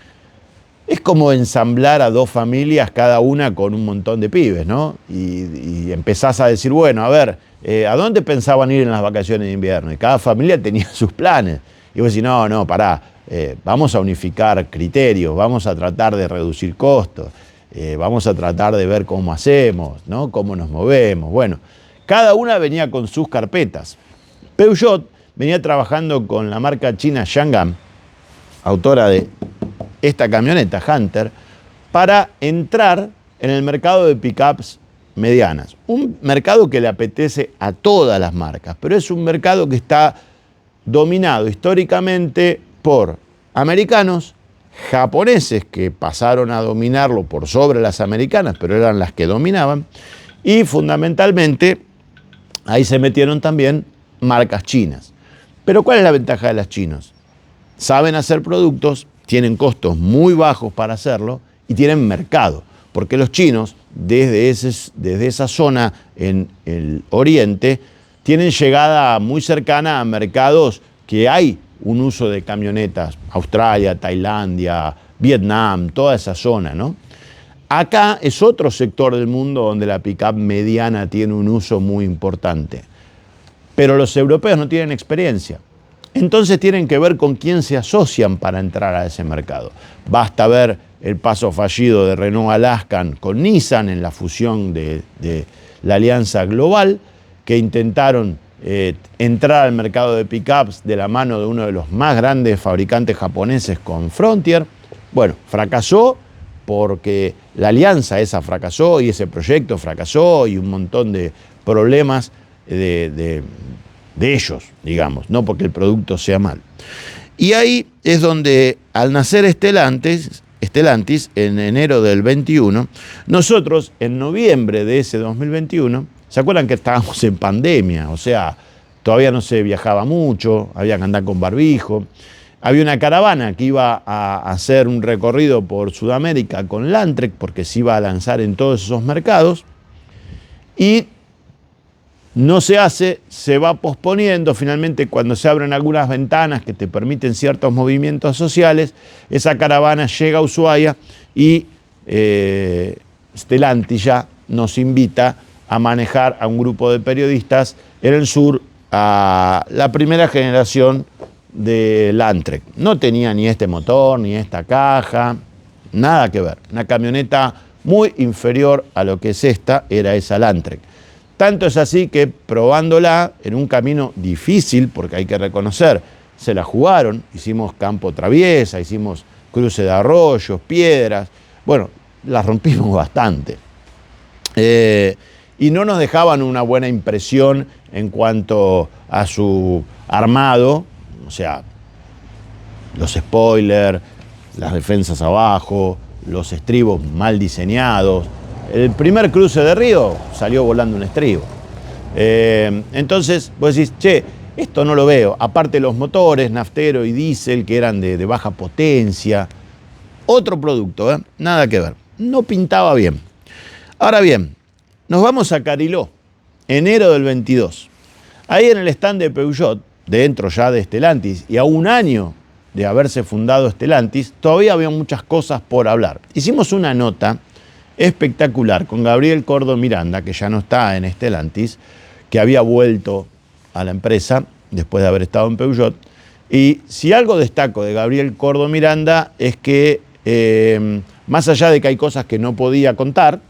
Speaker 1: Es como ensamblar a dos familias, cada una con un montón de pibes, ¿no? Y empezás a decir, bueno, a ver, ¿a dónde pensaban ir en las vacaciones de invierno? Y cada familia tenía sus planes. Y vos decís, no, pará, vamos a unificar criterios, vamos a tratar de reducir costos, vamos a tratar de ver cómo hacemos, ¿no? Cómo nos movemos. Bueno, cada una venía con sus carpetas. Peugeot venía trabajando con la marca china Changan, autora de esta camioneta Hunter, para entrar en el mercado de pickups medianas. Un mercado que le apetece a todas las marcas, pero es un mercado que está dominado históricamente por americanos, japoneses que pasaron a dominarlo por sobre las americanas, pero eran las que dominaban, y fundamentalmente ahí se metieron también marcas chinas. Pero ¿cuál es la ventaja de las chinas? Saben hacer productos tienen costos muy bajos para hacerlo y tienen mercado, porque los chinos desde esa zona en el oriente tienen llegada muy cercana a mercados que hay un uso de camionetas, Australia, Tailandia, Vietnam, toda esa zona, ¿no? Acá es otro sector del mundo donde la pick-up mediana tiene un uso muy importante. Pero los europeos no tienen experiencia. Entonces tienen que ver con quién se asocian para entrar a ese mercado. Basta ver el paso fallido de Renault Alaskan con Nissan en la fusión de la alianza global, que intentaron entrar al mercado de pickups de la mano de uno de los más grandes fabricantes japoneses con Frontier. Bueno, fracasó porque la alianza esa fracasó y ese proyecto fracasó y un montón de problemas de ellos, digamos, no porque el producto sea mal. Y ahí es donde, al nacer Stellantis, en enero del 21, nosotros, en noviembre de ese 2021, ¿se acuerdan que estábamos en pandemia? O sea, todavía no se viajaba mucho, había que andar con barbijo. Había una caravana que iba a hacer un recorrido por Sudamérica con Landtrek, porque se iba a lanzar en todos esos mercados, y no se hace, se va posponiendo. Finalmente, cuando se abren algunas ventanas que te permiten ciertos movimientos sociales, esa caravana llega a Ushuaia y Stellantis ya nos invita a manejar a un grupo de periodistas en el sur a la primera generación de Landtrek. No tenía ni este motor, ni esta caja, nada que ver. Una camioneta muy inferior a lo que es esta, era esa Landtrek. Tanto es así que probándola en un camino difícil, porque hay que reconocer, se la jugaron, hicimos campo traviesa, hicimos cruce de arroyos, piedras, bueno, las rompimos bastante. Y no nos dejaban una buena impresión en cuanto a su armado, o sea, los spoilers, las defensas abajo, los estribos mal diseñados. El primer cruce de río salió volando un estribo. Entonces vos decís, che, esto no lo veo. Aparte los motores, naftero y diésel, que eran de baja potencia. Otro producto, nada que ver. No pintaba bien. Ahora bien, nos vamos a Cariló, enero del 22. Ahí en el stand de Peugeot, dentro ya de Stellantis, y a un año de haberse fundado Stellantis, todavía había muchas cosas por hablar. Hicimos una nota espectacular con Gabriel Cordo Miranda, que ya no está en Stellantis, que había vuelto a la empresa después de haber estado en Peugeot. Y si algo destaco de Gabriel Cordo Miranda es que, más allá de que hay cosas que no podía contar,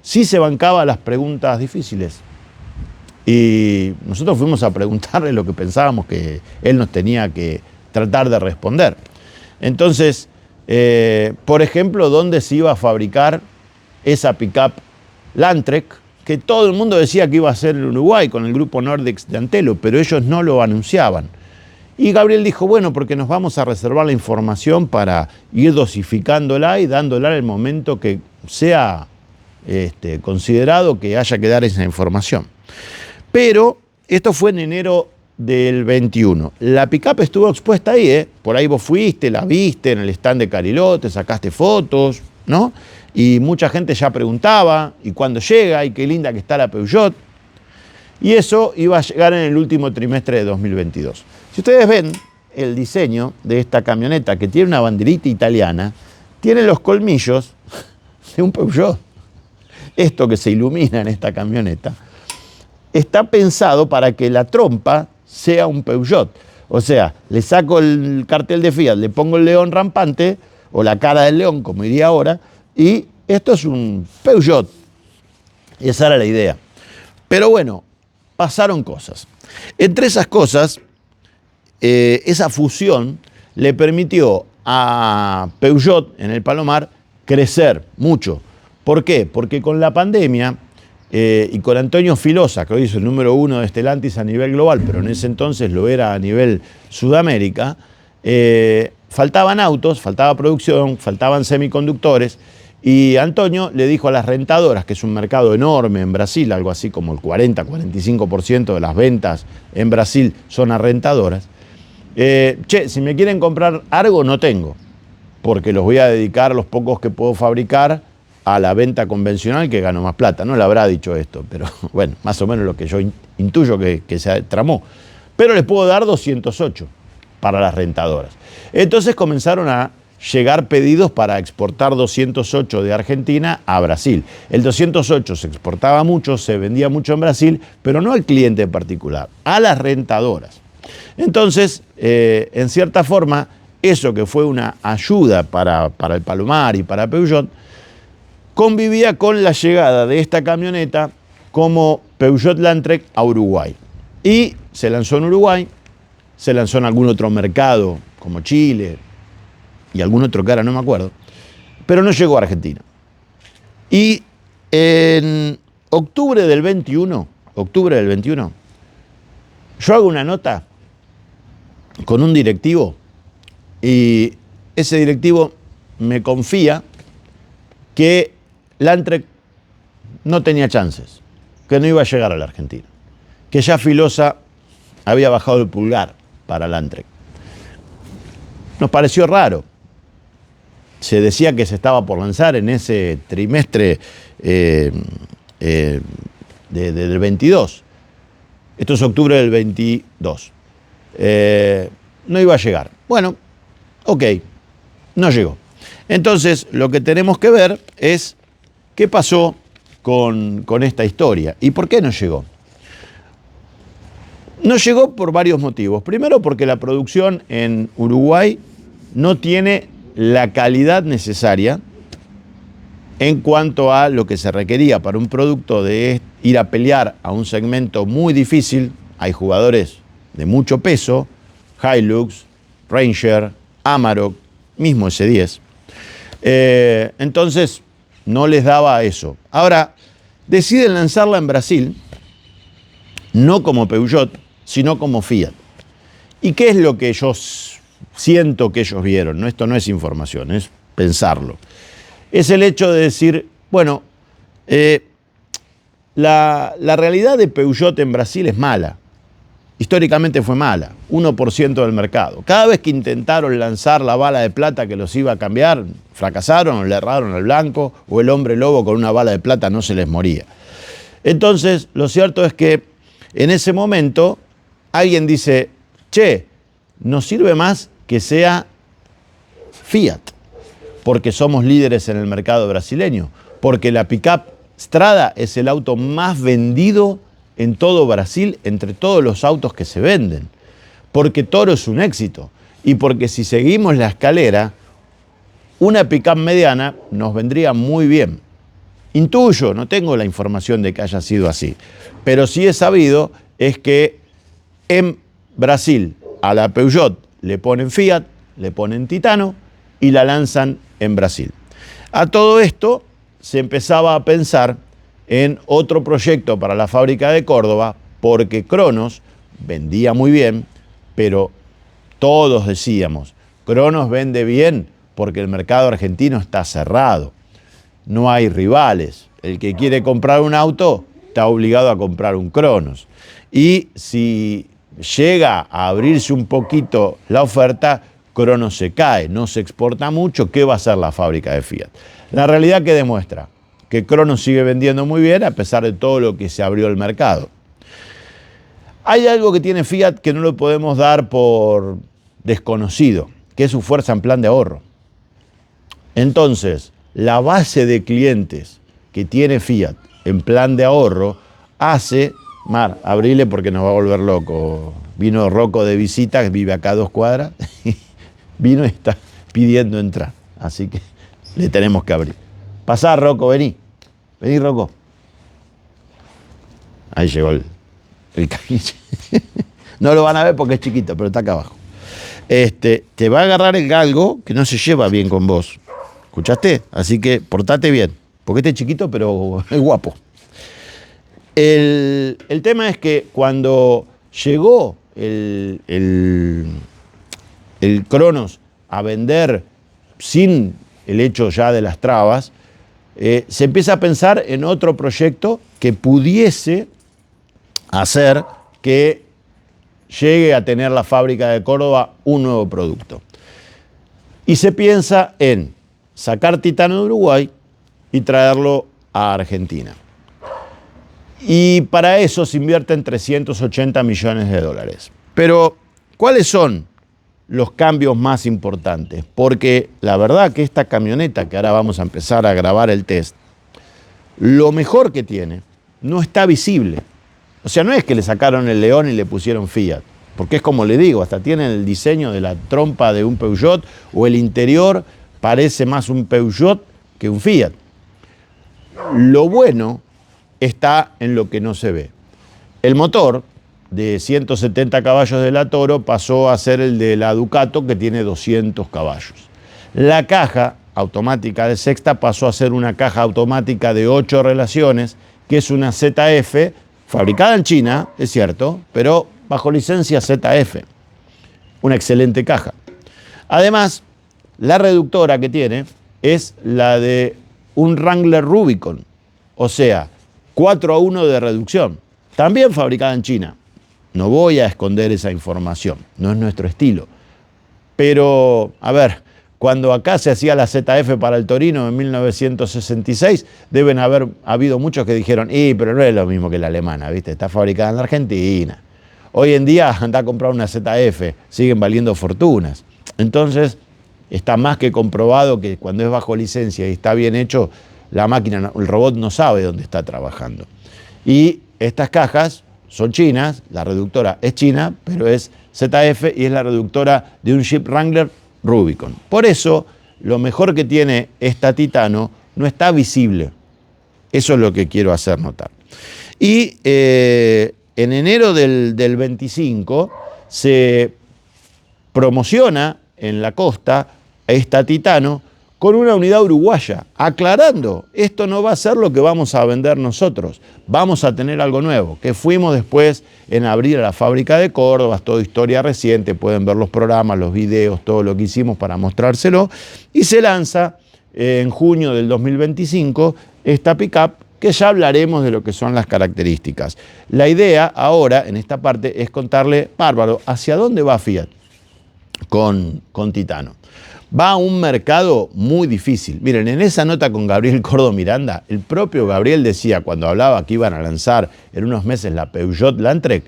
Speaker 1: sí se bancaba las preguntas difíciles. Y nosotros fuimos a preguntarle lo que pensábamos que él nos tenía que tratar de responder. Entonces, por ejemplo, ¿dónde se iba a fabricar esa pickup Landtrek? Que todo el mundo decía que iba a ser en Uruguay con el grupo Nordex de Antelo, pero ellos no lo anunciaban. Y Gabriel dijo, bueno, porque nos vamos a reservar la información para ir dosificándola y dándola en el momento que sea considerado que haya que dar esa información. Pero esto fue en enero del 21. La pick-up estuvo expuesta ahí, por ahí vos fuiste, la viste en el stand de Cariló, te sacaste fotos, ¿no? Y mucha gente ya preguntaba, ¿y cuándo llega? ¿Y qué linda que está la Peugeot? Y eso iba a llegar en el último trimestre de 2022. Si ustedes ven el diseño de esta camioneta, que tiene una banderita italiana, tiene los colmillos de un Peugeot. Esto que se ilumina en esta camioneta está pensado para que la trompa sea un Peugeot. O sea, le saco el cartel de Fiat, le pongo el león rampante, o la cara del león, como diría ahora, y esto es un Peugeot. Y esa era la idea. Pero bueno, pasaron cosas. Entre esas cosas, esa fusión le permitió a Peugeot en el Palomar crecer mucho. ¿Por qué? Porque con la pandemia y con Antonio Filosa, que hoy es el número 1 de Stellantis a nivel global, pero en ese entonces lo era a nivel Sudamérica, faltaban autos, faltaba producción, faltaban semiconductores, y Antonio le dijo a las rentadoras, que es un mercado enorme en Brasil, algo así como el 40-45% de las ventas en Brasil son a rentadoras, che, si me quieren comprar algo, no tengo. porque los voy a dedicar, los pocos que puedo fabricar, a la venta convencional, que gano más plata. No le habrá dicho esto, pero bueno, más o menos lo que yo intuyo que se tramó. Pero les puedo dar 208 para las rentadoras. Entonces comenzaron a llegar pedidos para exportar 208 de Argentina a Brasil. El 208 se exportaba mucho, se vendía mucho en Brasil, pero no al cliente en particular, a las rentadoras. Entonces, en cierta forma, eso que fue una ayuda para el Palomar y para Peugeot, convivía con la llegada de esta camioneta como Peugeot Landtrek a Uruguay. Y se lanzó en Uruguay, se lanzó en algún otro mercado, como Chile, y algún otro que ahora no me acuerdo, pero no llegó a Argentina. Y en octubre del 21, yo hago una nota con un directivo y ese directivo me confía que Landtrek no tenía chances, que no iba a llegar a la Argentina, que ya Filosa había bajado el pulgar para Landtrek. Nos pareció raro. Se decía que se estaba por lanzar en ese trimestre del 22. Esto es octubre del 22. No iba a llegar. Bueno, ok, no llegó. Entonces, lo que tenemos que ver es qué pasó con esta historia y por qué no llegó. No llegó por varios motivos. Primero, porque la producción en Uruguay no tiene la calidad necesaria en cuanto a lo que se requería para un producto de ir a pelear a un segmento muy difícil. Hay jugadores de mucho peso, Hilux, Ranger, Amarok, mismo S10. Entonces, no les daba eso. Ahora, deciden lanzarla en Brasil, no como Peugeot, sino como Fiat. ¿Y qué es lo que yo siento que ellos vieron? No, esto no es información, es pensarlo. Es el hecho de decir, bueno, la realidad de Peugeot en Brasil es mala. Históricamente fue mala, 1% del mercado. Cada vez que intentaron lanzar la bala de plata que los iba a cambiar, fracasaron o le erraron al blanco, o el hombre lobo con una bala de plata no se les moría. Entonces, lo cierto es que en ese momento alguien dice, che, nos sirve más que sea Fiat, porque somos líderes en el mercado brasileño, porque la pickup Strada es el auto más vendido en todo Brasil, entre todos los autos que se venden, porque Toro es un éxito y porque si seguimos la escalera, una pickup mediana nos vendría muy bien. Intuyo, no tengo la información de que haya sido así, pero sí he sabido es que en Brasil a la Peugeot le ponen Fiat, le ponen Titano y la lanzan en Brasil. A todo esto se empezaba a pensar en otro proyecto para la fábrica de Córdoba, porque Cronos vendía muy bien, pero todos decíamos, Cronos vende bien porque el mercado argentino está cerrado, no hay rivales, el que quiere comprar un auto está obligado a comprar un Cronos. Y si llega a abrirse un poquito la oferta, Cronos se cae, no se exporta mucho, ¿qué va a hacer la fábrica de Fiat? La realidad que demuestra que Cronos sigue vendiendo muy bien a pesar de todo lo que se abrió el mercado. Hay algo que tiene Fiat que no lo podemos dar por desconocido, que es su fuerza en plan de ahorro. Entonces, la base de clientes que tiene Fiat en plan de ahorro hace... Mar, abrile porque nos va a volver loco. Vino Rocco de visita, que vive acá a 2 cuadras, vino y está pidiendo entrar. Así que le tenemos que abrir. Pasá, Rocco, vení. Vení, Rocco. Ahí llegó el caniche. No lo van a ver porque es chiquito, pero está acá abajo. Te va a agarrar el galgo que no se lleva bien con vos. ¿Escuchaste? Así que portate bien. Porque este es chiquito, pero es guapo. El tema es que cuando llegó el Cronos a vender sin el hecho ya de las trabas, se empieza a pensar en otro proyecto que pudiese hacer que llegue a tener la fábrica de Córdoba un nuevo producto. Y se piensa en sacar titano de Uruguay y traerlo a Argentina. Y para eso se invierten 380 millones de dólares. Pero, ¿cuáles son los cambios más importantes? Porque la verdad que esta camioneta, que ahora vamos a empezar a grabar el test, lo mejor que tiene no está visible. O sea, no es que le sacaron el león y le pusieron Fiat, porque es como le digo, hasta tienen el diseño de la trompa de un Peugeot, o el interior parece más un Peugeot que un Fiat. Lo bueno está en lo que no se ve. El motor de 170 caballos de la Toro pasó a ser el de la Ducato, que tiene 200 caballos. La caja automática de sexta pasó a ser una caja automática de 8 relaciones, que es una ZF, fabricada en China, es cierto, pero bajo licencia ZF. Una excelente caja. Además, la reductora que tiene es la de un Wrangler Rubicon, o sea, 4:1 de reducción, también fabricada en China. No voy a esconder esa información, no es nuestro estilo. Pero, a ver, cuando acá se hacía la ZF para el Torino en 1966, deben haber habido muchos que dijeron, pero no es lo mismo que la alemana, ¿viste? Está fabricada en la Argentina. Hoy en día anda a comprar una ZF, siguen valiendo fortunas. Entonces, está más que comprobado que cuando es bajo licencia y está bien hecho, la máquina, el robot no sabe dónde está trabajando. Y estas cajas son chinas, la reductora es china, pero es ZF y es la reductora de un Jeep Wrangler Rubicon. Por eso, lo mejor que tiene esta Titano no está visible. Eso es lo que quiero hacer notar. Y en enero del 25 se promociona en la costa esta Titano con una unidad uruguaya, aclarando, esto no va a ser lo que vamos a vender nosotros, vamos a tener algo nuevo, que fuimos después en abrir a la fábrica de Córdoba, es toda historia reciente, pueden ver los programas, los videos, todo lo que hicimos para mostrárselo, y se lanza en junio del 2025 esta pickup, que ya hablaremos de lo que son las características. La idea ahora, en esta parte, es contarle, bárbaro, ¿hacia dónde va Fiat con Titano? Va a un mercado muy difícil. Miren, en esa nota con Gabriel Cordo Miranda, el propio Gabriel decía, cuando hablaba que iban a lanzar en unos meses la Peugeot Landtrek,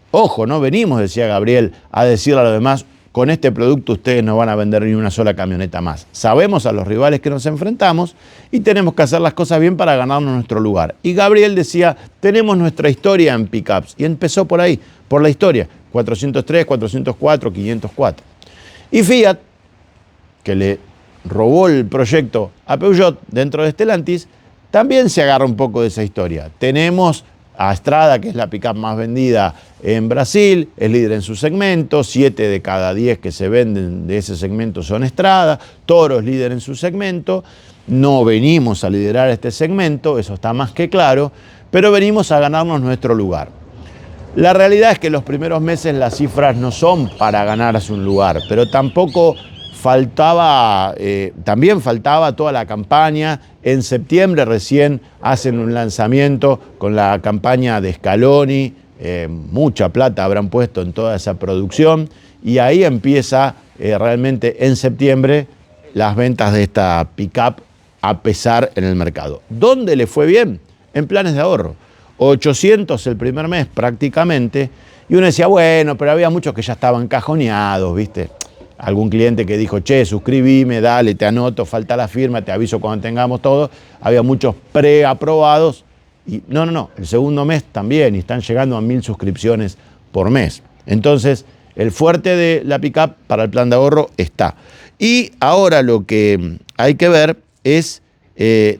Speaker 1: ojo, no venimos, decía Gabriel, a decirle a los demás, con este producto ustedes no van a vender ni una sola camioneta más. Sabemos a los rivales que nos enfrentamos y tenemos que hacer las cosas bien para ganarnos nuestro lugar. Y Gabriel decía, tenemos nuestra historia en pickups. Y empezó por ahí, por la historia, 403, 404, 504. Y Fiat, que le robó el proyecto a Peugeot dentro de Stellantis, también se agarra un poco de esa historia. Tenemos a Strada, que es la pickup más vendida en Brasil, es líder en su segmento, 7 de cada 10 que se venden de ese segmento son Strada, Toro es líder en su segmento, no venimos a liderar este segmento, eso está más que claro, pero venimos a ganarnos nuestro lugar. La realidad es que los primeros meses las cifras no son para ganarse un lugar, pero tampoco también faltaba toda la campaña. En septiembre recién hacen un lanzamiento con la campaña de Scaloni, mucha plata habrán puesto en toda esa producción, y ahí empieza realmente en septiembre las ventas de esta pickup a pesar en el mercado. ¿Dónde le fue bien? En planes de ahorro. 800 el primer mes prácticamente, y uno decía, bueno, pero había muchos que ya estaban cajoneados, ¿viste? Algún cliente que dijo, che, suscribime, dale, te anoto, falta la firma, te aviso cuando tengamos todo. Había muchos preaprobados y no, el segundo mes también, y están llegando a 1000 suscripciones por mes. Entonces, el fuerte de la pickup para el plan de ahorro está. Y ahora lo que hay que ver es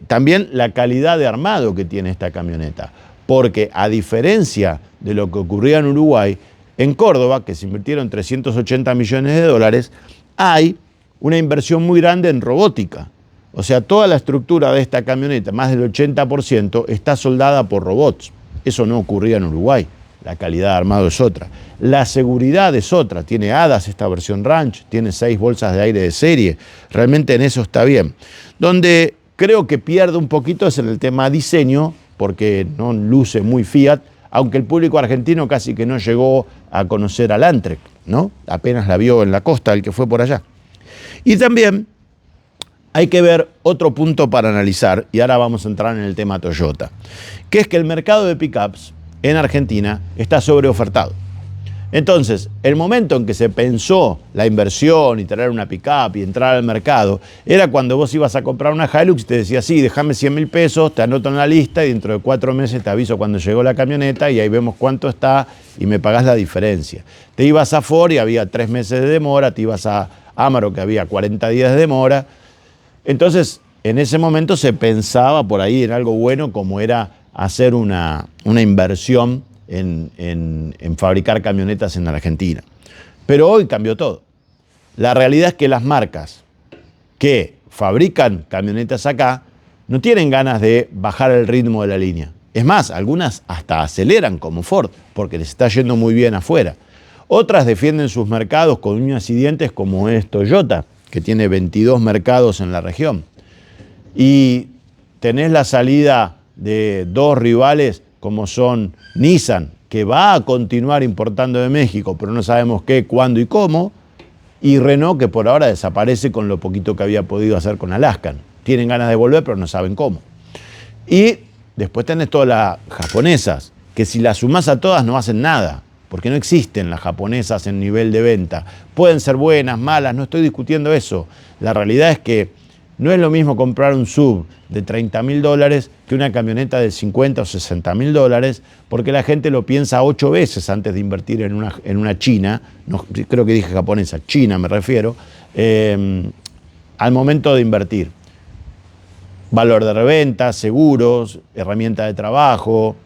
Speaker 1: también la calidad de armado que tiene esta camioneta, porque a diferencia de lo que ocurría en Uruguay, en Córdoba, que se invirtieron 380 millones de dólares, hay una inversión muy grande en robótica. O sea, toda la estructura de esta camioneta, más del 80%, está soldada por robots. Eso no ocurría en Uruguay. La calidad de armado es otra. La seguridad es otra. Tiene HADAS esta versión Ranch, tiene 6 bolsas de aire de serie. Realmente en eso está bien. Donde creo que pierde un poquito es en el tema diseño, porque no luce muy Fiat, aunque el público argentino casi que no llegó a conocer a Landtrek, ¿no? Apenas la vio en la costa, el que fue por allá. Y también hay que ver otro punto para analizar, y ahora vamos a entrar en el tema Toyota, que es que el mercado de pickups en Argentina está sobreofertado. Entonces, el momento en que se pensó la inversión y traer una pickup y entrar al mercado, era cuando vos ibas a comprar una Hilux y te decía, sí, déjame 100.000 pesos, te anoto en la lista y dentro de 4 meses te aviso cuando llegó la camioneta y ahí vemos cuánto está y me pagás la diferencia. Te ibas a Ford y había 3 meses de demora, te ibas a Amarok que había 40 días de demora. Entonces, en ese momento se pensaba por ahí en algo bueno como era hacer una inversión en fabricar camionetas en Argentina. Pero hoy cambió todo. La realidad es que las marcas que fabrican camionetas acá no tienen ganas de bajar el ritmo de la línea. Es más, algunas hasta aceleran como Ford, porque les está yendo muy bien afuera. Otras defienden sus mercados con uñas y dientes como es Toyota, que tiene 22 mercados en la región. Y tenés la salida de 2 rivales como son Nissan, que va a continuar importando de México, pero no sabemos qué, cuándo y cómo, y Renault, que por ahora desaparece con lo poquito que había podido hacer con Alaskan. Tienen ganas de volver, pero no saben cómo. Y después tenés todas las japonesas, que si las sumás a todas no hacen nada, porque no existen las japonesas en nivel de venta. Pueden ser buenas, malas, no estoy discutiendo eso. La realidad es que no es lo mismo comprar un SUV de $30.000 que una camioneta de 50 o 60.000 porque la gente lo piensa 8 veces antes de invertir en una china, no, creo que dije japonesa, china me refiero, al momento de invertir. Valor de reventa, seguros, herramientas de trabajo.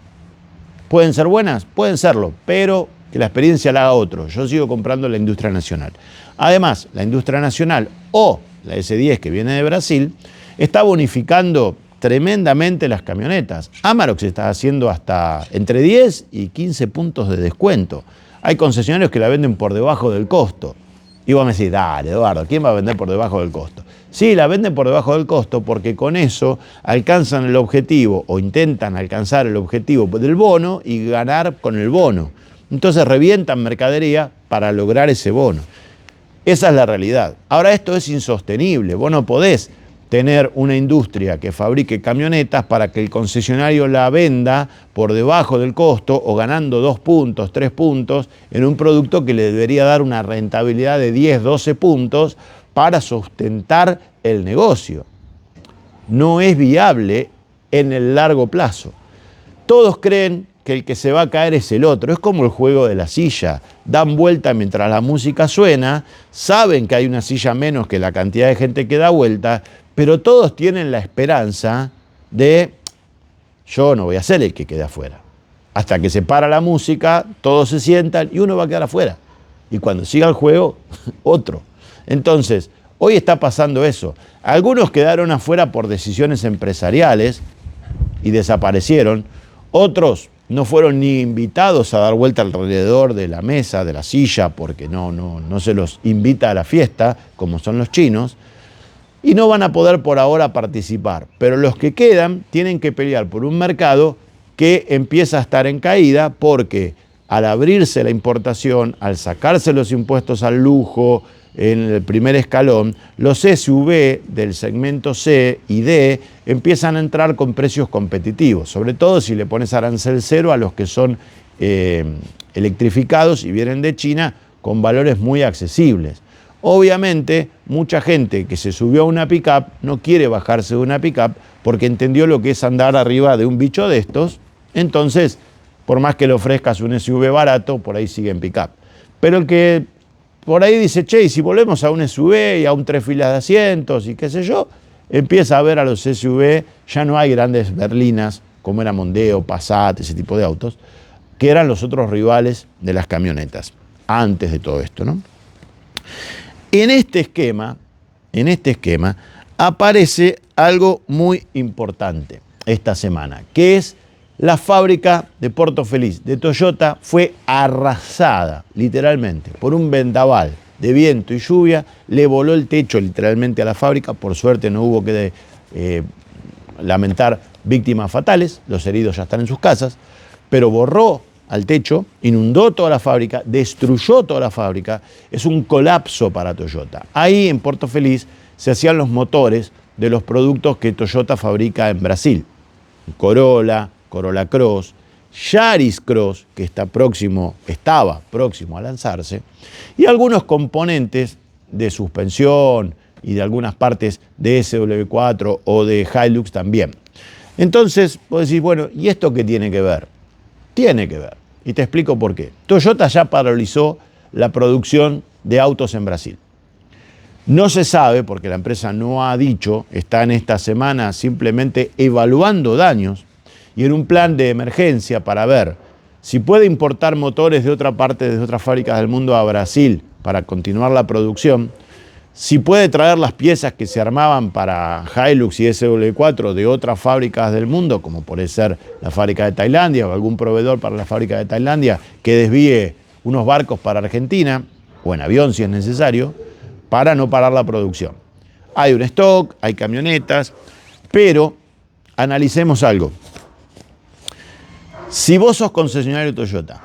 Speaker 1: ¿Pueden ser buenas? Pueden serlo, pero que la experiencia la haga otro. Yo sigo comprando la industria nacional. Además, la industria nacional o la S10 que viene de Brasil, está bonificando tremendamente las camionetas. Amarok se está haciendo hasta entre 10 y 15 puntos de descuento. Hay concesionarios que la venden por debajo del costo. Y vos me decís, dale, Eduardo, ¿quién va a vender por debajo del costo? Sí, la venden por debajo del costo porque con eso alcanzan el objetivo o intentan alcanzar el objetivo del bono y ganar con el bono. Entonces revientan mercadería para lograr ese bono. Esa es la realidad. Ahora esto es insostenible. Vos no podés tener una industria que fabrique camionetas para que el concesionario la venda por debajo del costo o ganando 2 puntos, 3 puntos en un producto que le debería dar una rentabilidad de 10, 12 puntos para sustentar el negocio. No es viable en el largo plazo. Todos creen que el que se va a caer es el otro. Es como el juego de la silla. Dan vuelta mientras la música suena, saben que hay una silla menos que la cantidad de gente que da vuelta, pero todos tienen la esperanza de yo no voy a ser el que quede afuera. Hasta que se para la música, todos se sientan y uno va a quedar afuera. Y cuando siga el juego, otro. Entonces, hoy está pasando eso. Algunos quedaron afuera por decisiones empresariales y desaparecieron. Otros no fueron ni invitados a dar vuelta alrededor de la mesa, de la silla, porque no se los invita a la fiesta, como son los chinos, y no van a poder por ahora participar. Pero los que quedan tienen que pelear por un mercado que empieza a estar en caída, porque al abrirse la importación, al sacarse los impuestos al lujo en el primer escalón, los SUV del segmento C y D empiezan a entrar con precios competitivos, sobre todo si le pones arancel cero a los que son electrificados y vienen de China con valores muy accesibles. Obviamente, mucha gente que se subió a una pickup no quiere bajarse de una pickup porque entendió lo que es andar arriba de un bicho de estos, entonces, por más que le ofrezcas un SUV barato, por ahí sigue en pickup. Pero el que por ahí dice, che, y si volvemos a un SUV y a un 3 filas de asientos y qué sé yo, empieza a ver a los SUV, ya no hay grandes berlinas como era Mondeo, Passat, ese tipo de autos, que eran los otros rivales de las camionetas, antes de todo esto, ¿no? En este esquema aparece algo muy importante esta semana, que es la fábrica de Puerto Feliz de Toyota fue arrasada, literalmente, por un vendaval de viento y lluvia. Le voló el techo literalmente a la fábrica. Por suerte no hubo que lamentar víctimas fatales. Los heridos ya están en sus casas. Pero borró al techo, inundó toda la fábrica, destruyó toda la fábrica. Es un colapso para Toyota. Ahí en Puerto Feliz se hacían los motores de los productos que Toyota fabrica en Brasil. Corolla, Corolla Cross, Yaris Cross, que estaba próximo a lanzarse, y algunos componentes de suspensión y de algunas partes de SW4 o de Hilux también. Entonces, vos decís, bueno, ¿y esto qué tiene que ver? Tiene que ver, y te explico por qué. Toyota ya paralizó la producción de autos en Brasil. No se sabe, porque la empresa no ha dicho, está en esta semana simplemente evaluando daños y en un plan de emergencia para ver si puede importar motores de otra parte, de otras fábricas del mundo a Brasil para continuar la producción, si puede traer las piezas que se armaban para Hilux y SW4 de otras fábricas del mundo, como puede ser la fábrica de Tailandia o algún proveedor para la fábrica de Tailandia que desvíe unos barcos para Argentina, o en avión si es necesario, para no parar la producción. Hay un stock, hay camionetas, pero analicemos algo. Si vos sos concesionario Toyota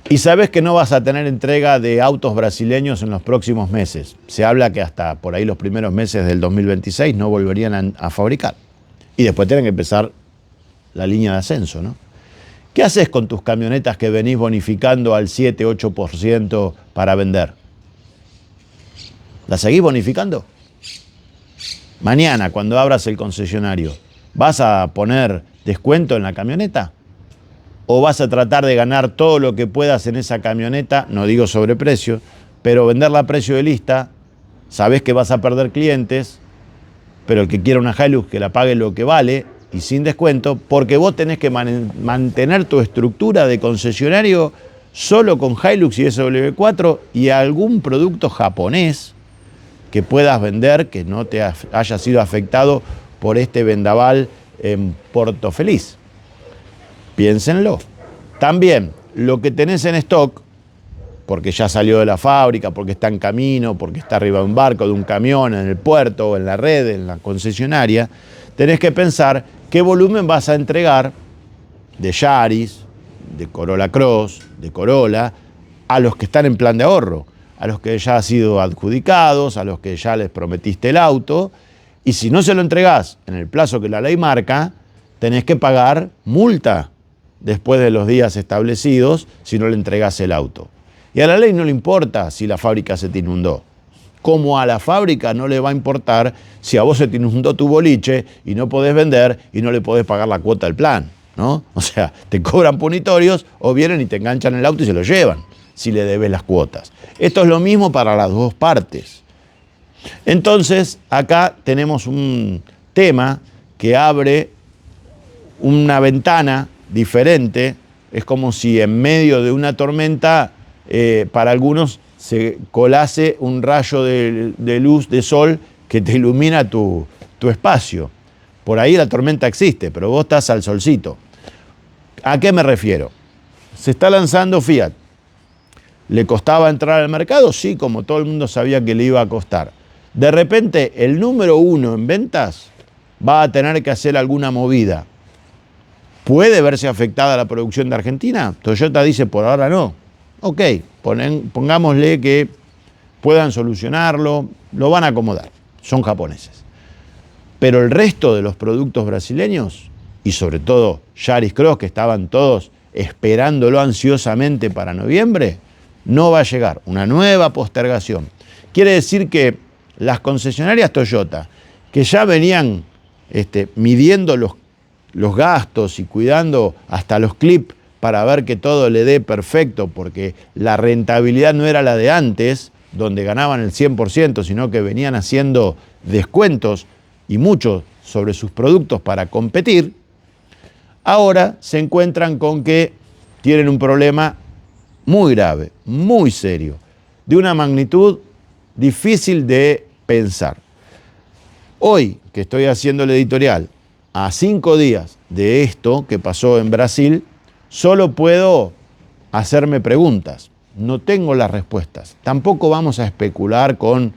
Speaker 1: y sabés que no vas a tener entrega de autos brasileños en los próximos meses, se habla que hasta por ahí los primeros meses del 2026 no volverían a fabricar. Y después tienen que empezar la línea de ascenso, ¿no? ¿Qué haces con tus camionetas que venís bonificando al 7-8% para vender? ¿Las seguís bonificando? Mañana, cuando abras el concesionario, ¿vas a poner descuento en la camioneta? ¿O vas a tratar de ganar todo lo que puedas en esa camioneta? No digo sobreprecio, pero venderla a precio de lista, sabés que vas a perder clientes, pero el que quiera una Hilux que la pague lo que vale y sin descuento, porque vos tenés que mantener tu estructura de concesionario solo con Hilux y SW4 y algún producto japonés que puedas vender que no te haya sido afectado por este vendaval en Puerto Feliz. Piénsenlo. También lo que tenés en stock, porque ya salió de la fábrica, porque está en camino, porque está arriba de un barco, de un camión, en el puerto, o en la red, en la concesionaria, tenés que pensar qué volumen vas a entregar de Yaris, de Corolla Cross, de Corolla, a los que están en plan de ahorro, a los que ya han sido adjudicados, a los que ya les prometiste el auto, y si no se lo entregás en el plazo que la ley marca, tenés que pagar multa después de los días establecidos si no le entregás el auto. Y a la ley no le importa si la fábrica se te inundó. Como a la fábrica no le va a importar si a vos se te inundó tu boliche y no podés vender y no le podés pagar la cuota del plan, ¿no? O sea, te cobran punitorios o vienen y te enganchan el auto y se lo llevan si le debes las cuotas. Esto es lo mismo para las dos partes. Entonces, acá tenemos un tema que abre una ventana diferente. Es como si en medio de una tormenta, para algunos, se colase un rayo de luz, de sol, que te ilumina tu espacio. Por ahí la tormenta existe, pero vos estás al solcito. ¿A qué me refiero? Se está lanzando Fiat. ¿Le costaba entrar al mercado? Sí, como todo el mundo sabía que le iba a costar. De repente, el número 1 en ventas va a tener que hacer alguna movida. ¿Puede verse afectada la producción de Argentina? Toyota dice, por ahora no. Ok, pongámosle que puedan solucionarlo, lo van a acomodar, son japoneses. Pero el resto de los productos brasileños, y sobre todo Yaris Cross, que estaban todos esperándolo ansiosamente para noviembre, no va a llegar, una nueva postergación. Quiere decir que las concesionarias Toyota, que ya venían midiendo los gastos y cuidando hasta los clips para ver que todo le dé perfecto, porque la rentabilidad no era la de antes, donde ganaban el 100%, sino que venían haciendo descuentos y muchos sobre sus productos para competir, ahora se encuentran con que tienen un problema muy grave, muy serio, de una magnitud difícil de pensar. Hoy, que estoy haciendo el editorial, a 5 días de esto que pasó en Brasil, solo puedo hacerme preguntas. No tengo las respuestas. Tampoco vamos a especular con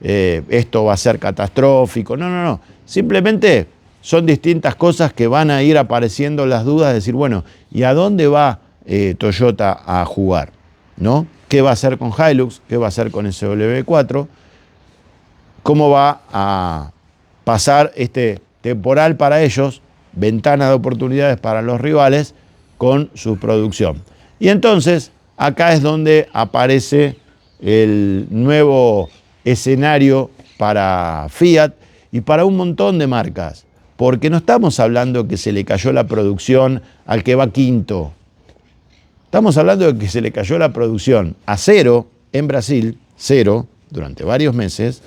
Speaker 1: esto va a ser catastrófico. No. Simplemente son distintas cosas que van a ir apareciendo las dudas de decir, bueno, ¿y a dónde va Toyota a jugar, ¿no? ¿Qué va a hacer con Hilux? ¿Qué va a hacer con SW4? ¿Cómo va a pasar este temporal para ellos, ventana de oportunidades para los rivales, con su producción? Y entonces, acá es donde aparece el nuevo escenario para Fiat y para un montón de marcas, porque no estamos hablando que se le cayó la producción al que va quinto. Estamos hablando de que se le cayó la producción a cero en Brasil, cero, durante varios meses,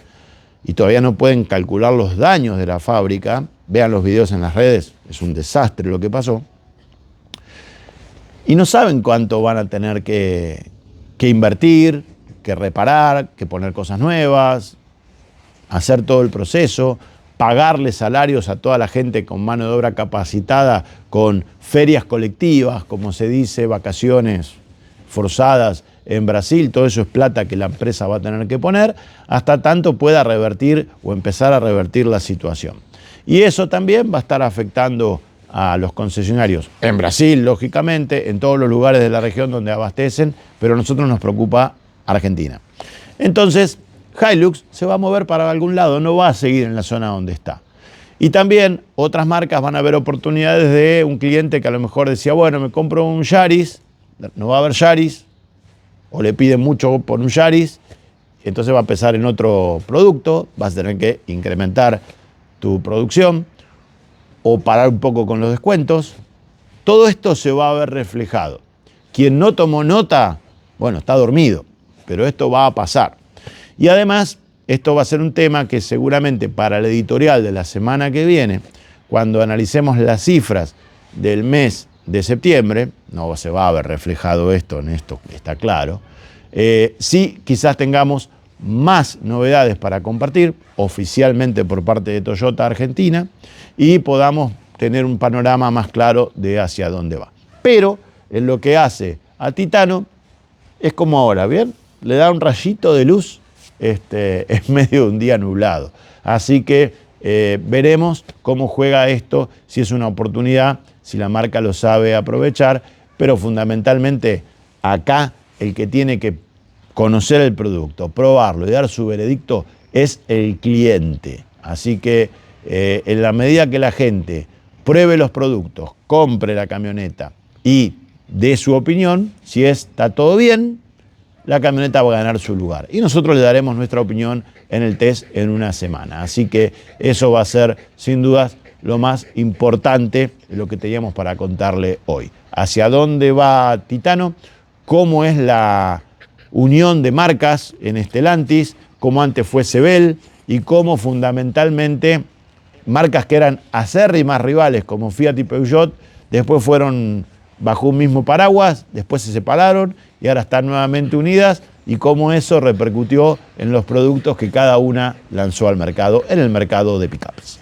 Speaker 1: y todavía no pueden calcular los daños de la fábrica. Vean los videos en las redes, es un desastre lo que pasó. Y no saben cuánto van a tener que invertir, que reparar, que poner cosas nuevas, hacer todo el proceso, pagarle salarios a toda la gente con mano de obra capacitada, con ferias colectivas, como se dice, vacaciones forzadas en Brasil. Todo eso es plata que la empresa va a tener que poner hasta tanto pueda revertir o empezar a revertir la situación. Y eso también va a estar afectando a los concesionarios en Brasil, lógicamente, en todos los lugares de la región donde abastecen, pero a nosotros nos preocupa Argentina. Entonces, Hilux se va a mover para algún lado, no va a seguir en la zona donde está. Y también otras marcas van a ver oportunidades de un cliente que a lo mejor decía, bueno, me compro un Yaris, no va a haber Yaris, o le piden mucho por un Yaris, entonces va a pesar en otro producto, vas a tener que incrementar tu producción o parar un poco con los descuentos. Todo esto se va a ver reflejado. Quien no tomó nota, bueno, está dormido, pero esto va a pasar. Y además, esto va a ser un tema que seguramente para el editorial de la semana que viene, cuando analicemos las cifras del mes de septiembre, no se va a ver reflejado esto en esto, está claro, sí quizás tengamos más novedades para compartir oficialmente por parte de Toyota Argentina y podamos tener un panorama más claro de hacia dónde va. Pero en lo que hace a Titano es como ahora, ¿bien? Le da un rayito de luz en medio de un día nublado. Así que veremos cómo juega esto, si es una oportunidad, si la marca lo sabe aprovechar, pero fundamentalmente acá el que tiene que conocer el producto, probarlo y dar su veredicto es el cliente. Así que en la medida que la gente pruebe los productos, compre la camioneta y dé su opinión, si está todo bien, la camioneta va a ganar su lugar. Y nosotros le daremos nuestra opinión en el test en una semana. Así que eso va a ser, sin dudas, lo más importante de lo que teníamos para contarle hoy. ¿Hacia dónde va Titano? ¿Cómo es la unión de marcas en Stellantis? ¿Cómo antes fue Sebel? Y cómo fundamentalmente marcas que eran acérrimas rivales como Fiat y Peugeot, después fueron bajo un mismo paraguas, después se separaron y ahora están nuevamente unidas, y cómo eso repercutió en los productos que cada una lanzó al mercado, en el mercado de pickups.